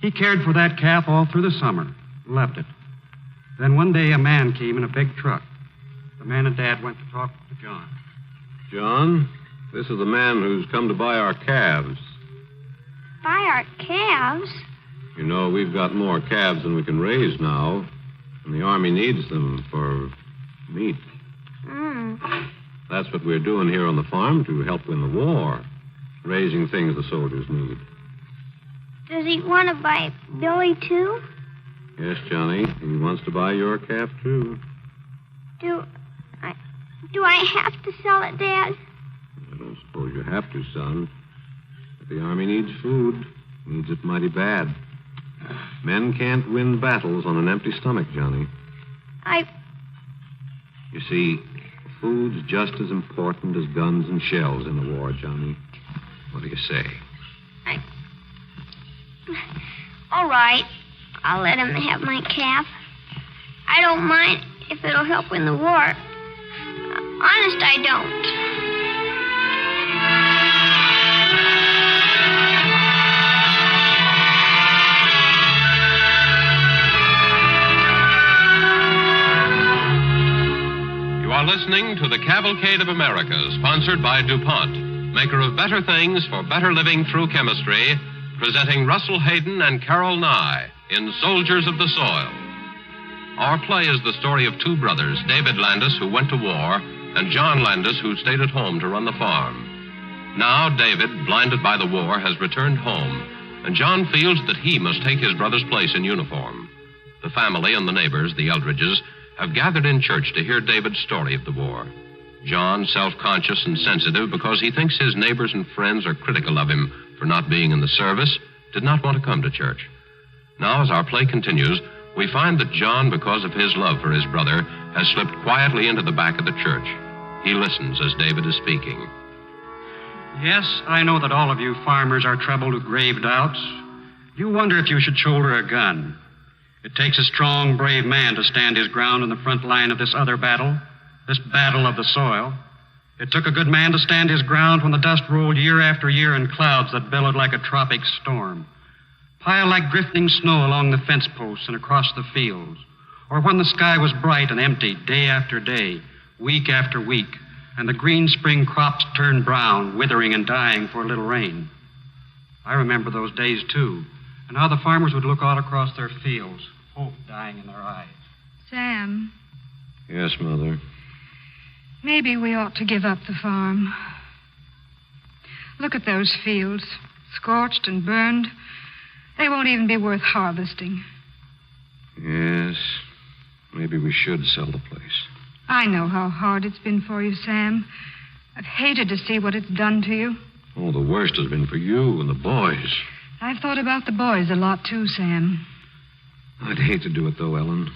He cared for that calf all through the summer, loved it. Then one day a man came in a big truck. The man and Dad went to talk to John. John, this is the man who's come to buy our calves. Buy our calves? You know, we've got more calves than we can raise now, and the Army needs them for meat. That's what we're doing here on the farm to help win the war, raising things the soldiers need. Does he want to buy Billy, too? Yes, Johnny, he wants to buy your calf, too. Do I have to sell it, Dad? I don't suppose you have to, son. But the Army needs food. Needs it mighty bad. Men can't win battles on an empty stomach, Johnny. You see, food's just as important as guns and shells in the war, Johnny. What do you say? All right. I'll let him have my calf. I don't mind if it'll help win the war. Honest, I don't. You are listening to the Cavalcade of America, sponsored by DuPont, maker of better things for better living through chemistry, presenting Russell Hayden and Carol Nye in Soldiers of the Soil. Our play is the story of two brothers, David Landis, who went to war, and John Landis, who stayed at home to run the farm. Now, David, blinded by the war, has returned home, and John feels that he must take his brother's place in uniform. The family and the neighbors, the Eldridges, have gathered in church to hear David's story of the war. John, self-conscious and sensitive because he thinks his neighbors and friends are critical of him for not being in the service, did not want to come to church. Now, as our play continues, we find that John, because of his love for his brother, has slipped quietly into the back of the church. He listens as David is speaking. Yes, I know that all of you farmers are troubled with grave doubts. You wonder if you should shoulder a gun. It takes a strong, brave man to stand his ground in the front line of this other battle, this battle of the soil. It took a good man to stand his ground when the dust rolled year after year in clouds that billowed like a tropic storm, piled like drifting snow along the fence posts and across the fields, or when the sky was bright and empty day after day, week after week, and the green spring crops turned brown, withering and dying for a little rain. I remember those days, too, and how the farmers would look out across their fields, hope dying in their eyes. Sam, Yes, Mother. maybe we ought to give up the farm. Look at those fields, scorched and burned. They won't even be worth harvesting. Yes, maybe we should sell the place. I know how hard it's been for you, Sam. I've hated to see what it's done to you. Oh, the worst has been for you and the boys. I've thought about the boys a lot, too, Sam. I'd hate to do it, though, Ellen.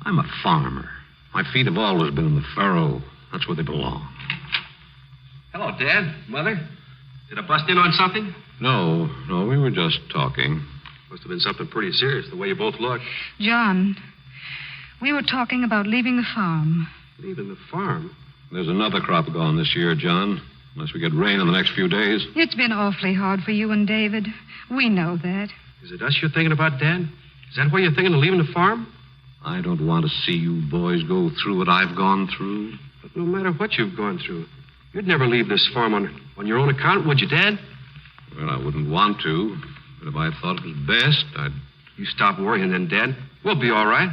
I'm a farmer. My feet have always been in the furrow. That's where they belong. Hello, Dad. Mother. Did I bust in on something? No, we were just talking. Must have been something pretty serious, the way you both look. John, we were talking about leaving the farm. Leaving the farm? There's another crop gone this year, John. Unless we get rain in the next few days. It's been awfully hard for you and David. We know that. Is it us you're thinking about, Dad? Is that why you're thinking of leaving the farm? I don't want to see you boys go through what I've gone through. But no matter what you've gone through, you'd never leave this farm on your own account, would you, Dad? Well, I wouldn't want to. But if I thought it was best, I'd... You stop worrying then, Dad. We'll be all right.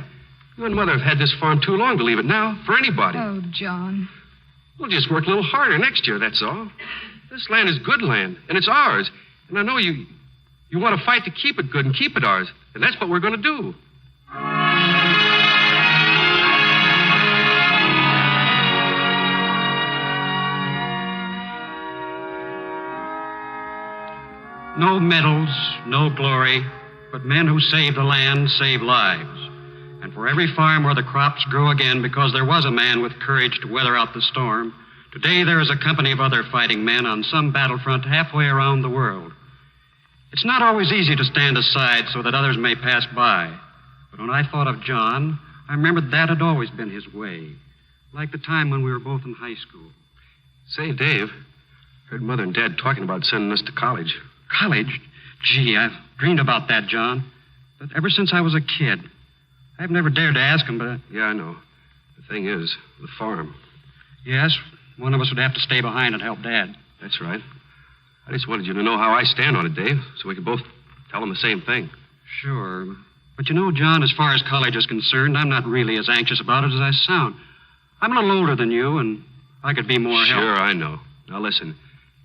You and Mother have had this farm too long to leave it now, for anybody. Oh, John. We'll just work a little harder next year, that's all. This land is good land, and it's ours. And I know you want to fight to keep it good and keep it ours. And that's what we're going to do. No medals, no glory, but men who save the land save lives. And for every farm where the crops grew again because there was a man with courage to weather out the storm, today there is a company of other fighting men on some battlefront halfway around the world. It's not always easy to stand aside so that others may pass by. But when I thought of John, I remembered that had always been his way. Like the time when we were both in high school. Say, Dave, heard Mother and Dad talking about sending us to college. College? Gee, I've dreamed about that, John. But ever since I was a kid. I've never dared to ask him, but... Yeah, I know. The thing is, the farm. Yes, one of us would have to stay behind and help Dad. That's right. I just wanted you to know how I stand on it, Dave, so we could both tell him the same thing. Sure. But you know, John, as far as college is concerned, I'm not really as anxious about it as I sound. I'm a little older than you, and I could be more help. Sure, I know. Now, listen.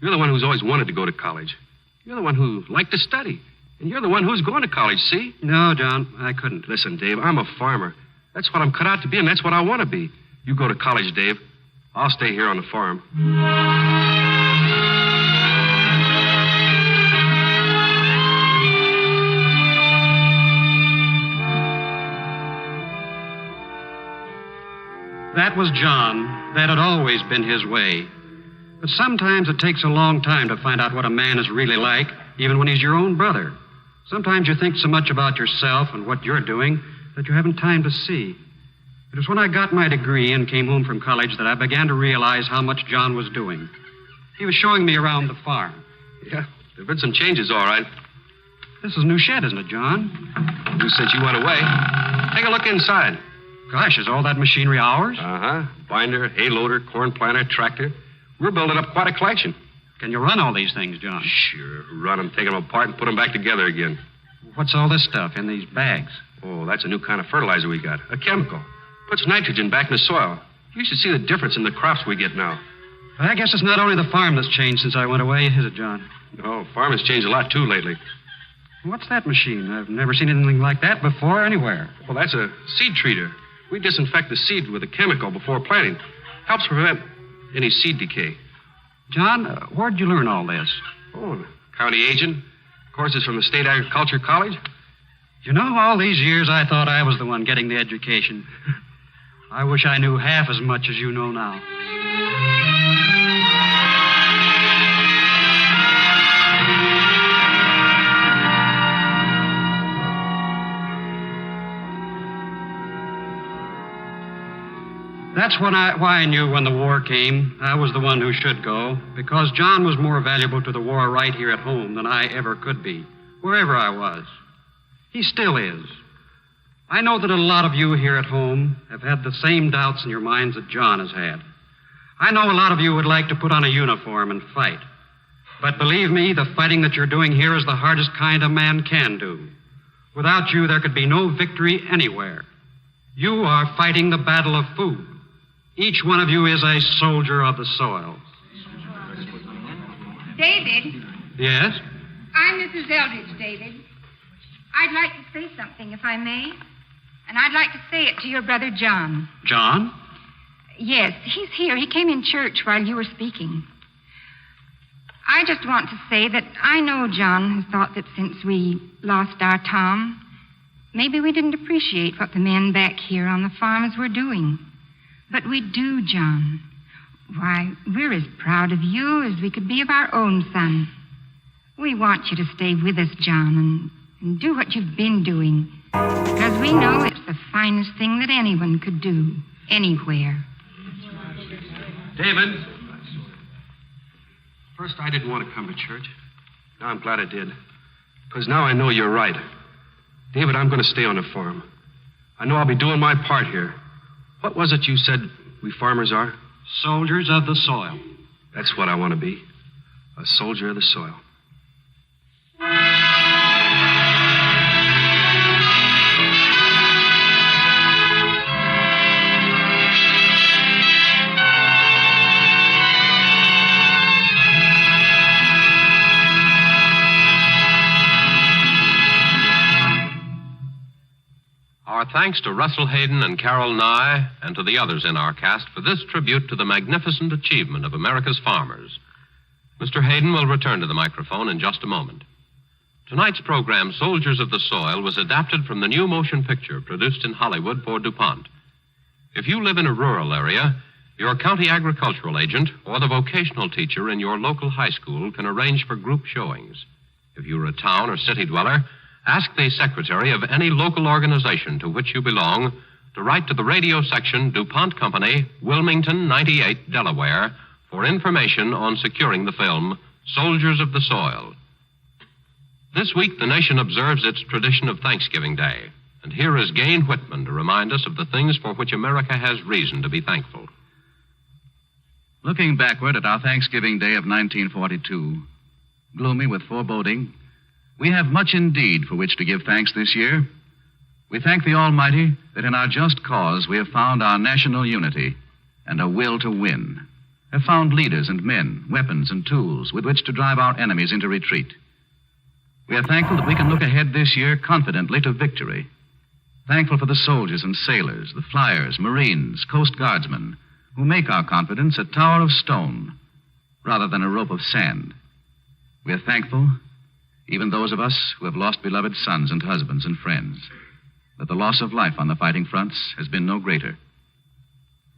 You're the one who's always wanted to go to college. You're the one who liked to study. And you're the one who's going to college, see? No, John, I couldn't. Listen, Dave, I'm a farmer. That's what I'm cut out to be, and that's what I want to be. You go to college, Dave. I'll stay here on the farm. That was John. That had always been his way. But sometimes it takes a long time to find out what a man is really like, even when he's your own brother. Sometimes you think so much about yourself and what you're doing that you haven't time to see. It was when I got my degree and came home from college that I began to realize how much John was doing. He was showing me around the farm. Yeah, there have been some changes, all right. This is a new shed, isn't it, John? You said you went away. Take a look inside. Gosh, is all that machinery ours? Uh-huh. Binder, hay loader, corn planter, tractor. We're building up quite a collection. Can you run all these things, John? Sure. Run them, take them apart, and put them back together again. What's all this stuff in these bags? Oh, that's a new kind of fertilizer we got. A chemical. Puts nitrogen back in the soil. You should see the difference in the crops we get now. I guess it's not only the farm that's changed since I went away, is it, John? No, farm has changed a lot, too, lately. What's that machine? I've never seen anything like that before anywhere. Well, that's a seed treater. We disinfect the seed with a chemical before planting. Helps prevent any seed decay. John, where'd you learn all this? Oh, county agent. Courses from the State Agriculture College. You know, all these years I thought I was the one getting the education. I wish I knew half as much as you know now. That's why I knew when the war came, I was the one who should go, because John was more valuable to the war right here at home than I ever could be, wherever I was. He still is. I know that a lot of you here at home have had the same doubts in your minds that John has had. I know a lot of you would like to put on a uniform and fight. But believe me, the fighting that you're doing here is the hardest kind a man can do. Without you, there could be no victory anywhere. You are fighting the battle of food. Each one of you is a soldier of the soil. David? Yes? I'm Mrs. Eldridge, David. I'd like to say something, if I may. And I'd like to say it to your brother, John. John? Yes, he's here. He came in church while you were speaking. I just want to say that I know John has thought that since we lost our Tom, maybe we didn't appreciate what the men back here on the farms were doing. But we do, John. Why, we're as proud of you as we could be of our own son. We want you to stay with us, John, and do what you've been doing. Because we know it's the finest thing that anyone could do, anywhere. David. First, I didn't want to come to church. Now I'm glad I did. Because now I know you're right. David, I'm going to stay on the farm. I know I'll be doing my part here. What was it you said we farmers are? Soldiers of the soil. That's what I want to be. A soldier of the soil. Our thanks to Russell Hayden and Carol Nye and to the others in our cast for this tribute to the magnificent achievement of America's farmers. Mr. Hayden will return to the microphone in just a moment. Tonight's program, Soldiers of the Soil, was adapted from the new motion picture produced in Hollywood for DuPont. If you live in a rural area, your county agricultural agent or the vocational teacher in your local high school can arrange for group showings. If you're a town or city dweller, ask the secretary of any local organization to which you belong to write to the radio section, DuPont Company, Wilmington, 98, Delaware, for information on securing the film Soldiers of the Soil. This week, the nation observes its tradition of Thanksgiving Day. And here is Gain Whitman to remind us of the things for which America has reason to be thankful. Looking backward at our Thanksgiving Day of 1942, gloomy with foreboding, we have much indeed for which to give thanks this year. We thank the Almighty that in our just cause we have found our national unity and a will to win, have found leaders and men, weapons and tools with which to drive our enemies into retreat. We are thankful that we can look ahead this year confidently to victory. Thankful for the soldiers and sailors, the flyers, Marines, Coast Guardsmen, who make our confidence a tower of stone rather than a rope of sand. We are thankful, even those of us who have lost beloved sons and husbands and friends, that the loss of life on the fighting fronts has been no greater.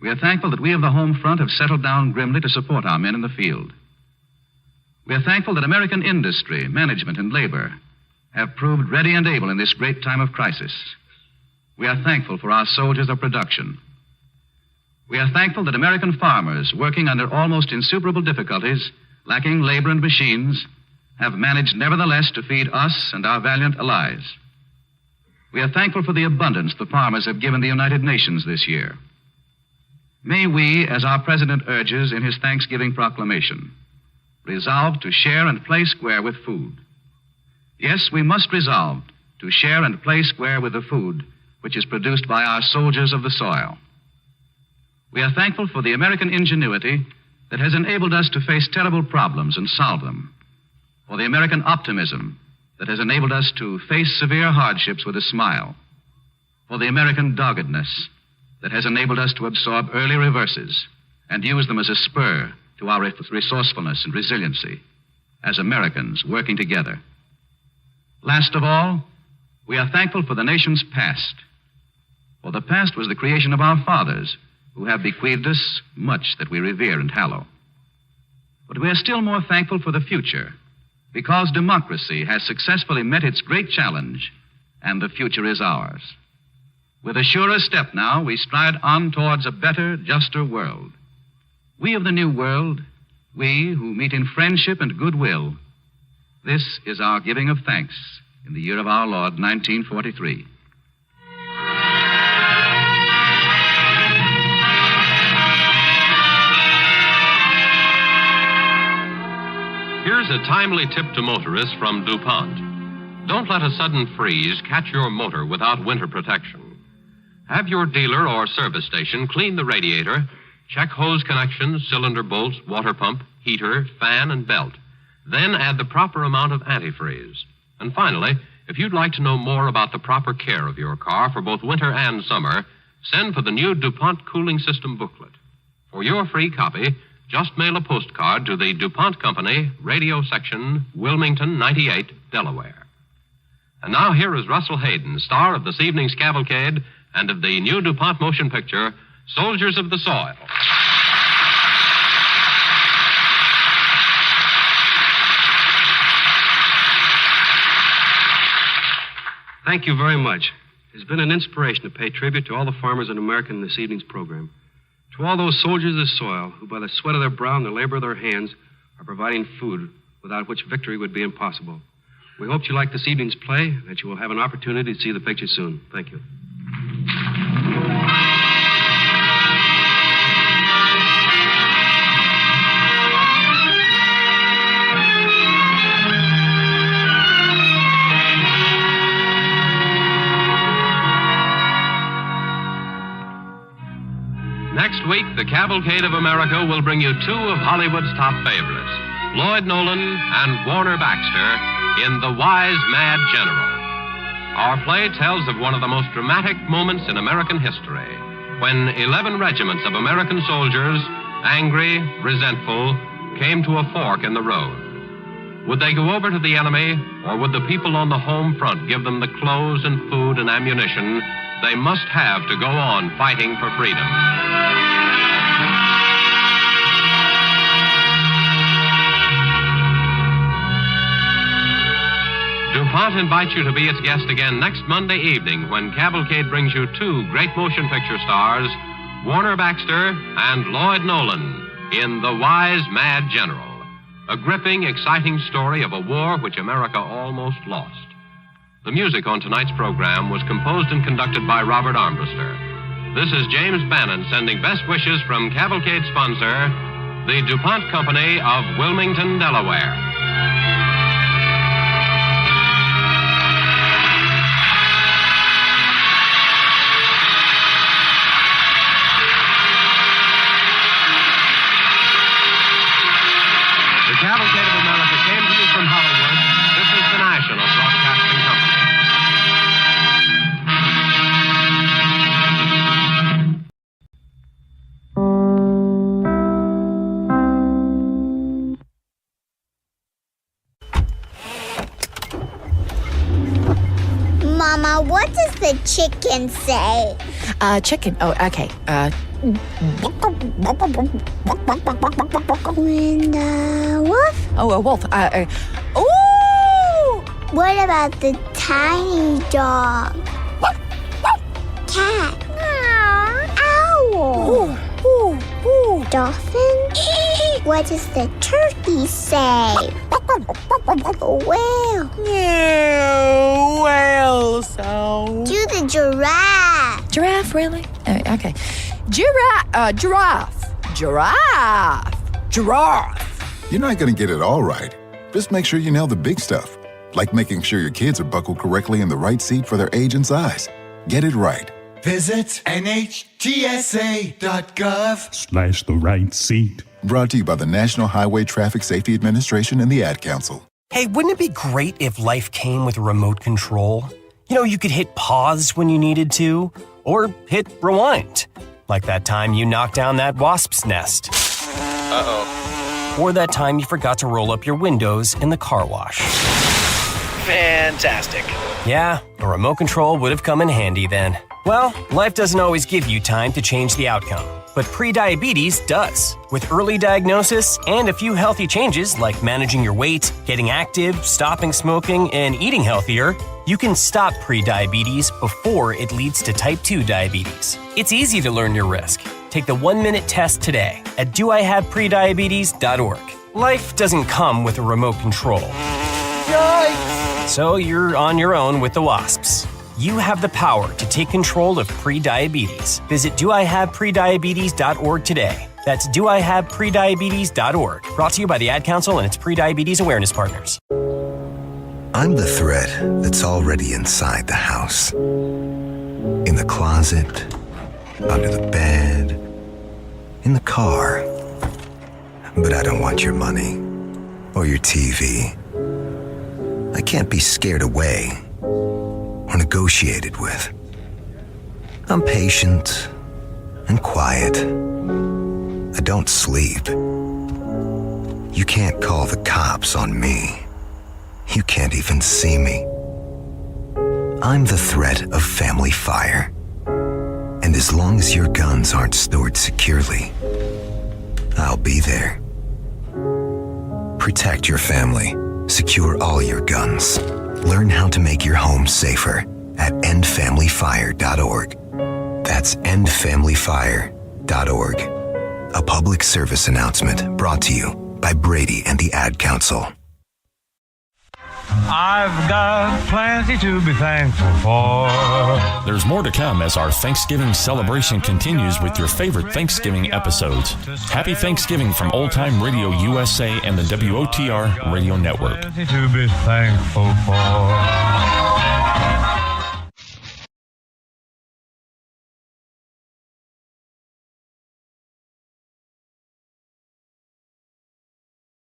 We are thankful that we of the home front have settled down grimly to support our men in the field. We are thankful that American industry, management, and labor have proved ready and able in this great time of crisis. We are thankful for our soldiers of production. We are thankful that American farmers, working under almost insuperable difficulties, lacking labor and machines, have managed nevertheless to feed us and our valiant allies. We are thankful for the abundance the farmers have given the United Nations this year. May we, as our president urges in his Thanksgiving proclamation, resolve to share and play square with food. Yes, we must resolve to share and play square with the food which is produced by our soldiers of the soil. We are thankful for the American ingenuity that has enabled us to face terrible problems and solve them, for the American optimism that has enabled us to face severe hardships with a smile, for the American doggedness that has enabled us to absorb early reverses and use them as a spur to our resourcefulness and resiliency as Americans working together. Last of all, we are thankful for the nation's past. For the past was the creation of our fathers, who have bequeathed us much that we revere and hallow. But we are still more thankful for the future, because democracy has successfully met its great challenge, and the future is ours. With a surer step now, we stride on towards a better, juster world. We of the new world, we who meet in friendship and goodwill, this is our giving of thanks in the year of our Lord, 1943. Here's a timely tip to motorists from DuPont. Don't let a sudden freeze catch your motor without winter protection. Have your dealer or service station clean the radiator, check hose connections, cylinder bolts, water pump, heater, fan, and belt. Then add the proper amount of antifreeze. And finally, if you'd like to know more about the proper care of your car for both winter and summer, send for the new DuPont Cooling System booklet. For your free copy, just mail a postcard to the DuPont Company, Radio Section, Wilmington, 98, Delaware. And now here is Russell Hayden, star of this evening's Calvacade and of the new DuPont motion picture, Soldiers of the Soil. Thank you very much. It's been an inspiration to pay tribute to all the farmers in America in this evening's program. To all those soldiers of the soil who, by the sweat of their brow and the labor of their hands, are providing food without which victory would be impossible. We hope you like this evening's play and that you will have an opportunity to see the picture soon. Thank you. Next week, the Cavalcade of America will bring you two of Hollywood's top favorites, Lloyd Nolan and Warner Baxter, in The Wise Mad General. our play tells of one of the most dramatic moments in American history, when 11 regiments of American soldiers, angry, resentful, came to a fork in the road. Would they go over to the enemy, or would the people on the home front give them the clothes and food and ammunition they must have to go on fighting for freedom? DuPont invites you to be its guest again next Monday evening when Calvacade brings you two great motion picture stars, Warner Baxter and Lloyd Nolan, in The Wise Mad General, a gripping, exciting story of a war which America almost lost. The music on tonight's program was composed and conducted by Robert Armbruster. This is James Bannon sending best wishes from Calvacade sponsor, the DuPont Company of Wilmington, Delaware. The Cavalcade of America came to you from Hollywood. This is the National Broadcasting Company. Mama, what does the chicken say? Chicken. Oh, okay. And wolf? Oh, a wolf. Ooh! What about the tiny dog? Cat? Owl? Dolphin? What does the turkey say? Whale? Whale sound. Do the giraffe. Giraffe, really? Okay. Giraffe. You're not going to get it all right. Just make sure you nail the big stuff, like making sure your kids are buckled correctly in the right seat for their age and size. Get it right. Visit NHTSA.gov/the right seat. Brought to you by the National Highway Traffic Safety Administration and the Ad Council. Hey, wouldn't it be great if life came with a remote control? You know, you could hit pause when you needed to, or hit rewind. Like that time you knocked down that wasp's nest. Uh-oh. Or that time you forgot to roll up your windows in the car wash. Fantastic. Yeah, a remote control would have come in handy then. Well, life doesn't always give you time to change the outcome, but prediabetes does. With early diagnosis and a few healthy changes like managing your weight, getting active, stopping smoking, and eating healthier, you can stop prediabetes before it leads to type 2 diabetes. It's easy to learn your risk. Take the 1-minute test today at doihaveprediabetes.org. Life doesn't come with a remote control. Yikes! So you're on your own with the wasps. You have the power to take control of prediabetes. Visit doihaveprediabetes.org today. That's doihaveprediabetes.org. Brought to you by the Ad Council and its Prediabetes Awareness Partners. I'm the threat that's already inside the house. In the closet, under the bed, in the car. But I don't want your money or your TV. I can't be scared away or negotiated with. I'm patient and quiet. I don't sleep. You can't call the cops on me. You can't even see me. I'm the threat of family fire. And as long as your guns aren't stored securely, I'll be there. Protect your family. Secure all your guns. Learn how to make your home safer at endfamilyfire.org. That's endfamilyfire.org. A public service announcement brought to you by Brady and the Ad Council. I've got plenty to be thankful for. There's more to come as our Thanksgiving celebration continues with your favorite Thanksgiving episodes. Happy Thanksgiving from Old Time Radio USA and the WOTR Radio Network. Plenty to be thankful for.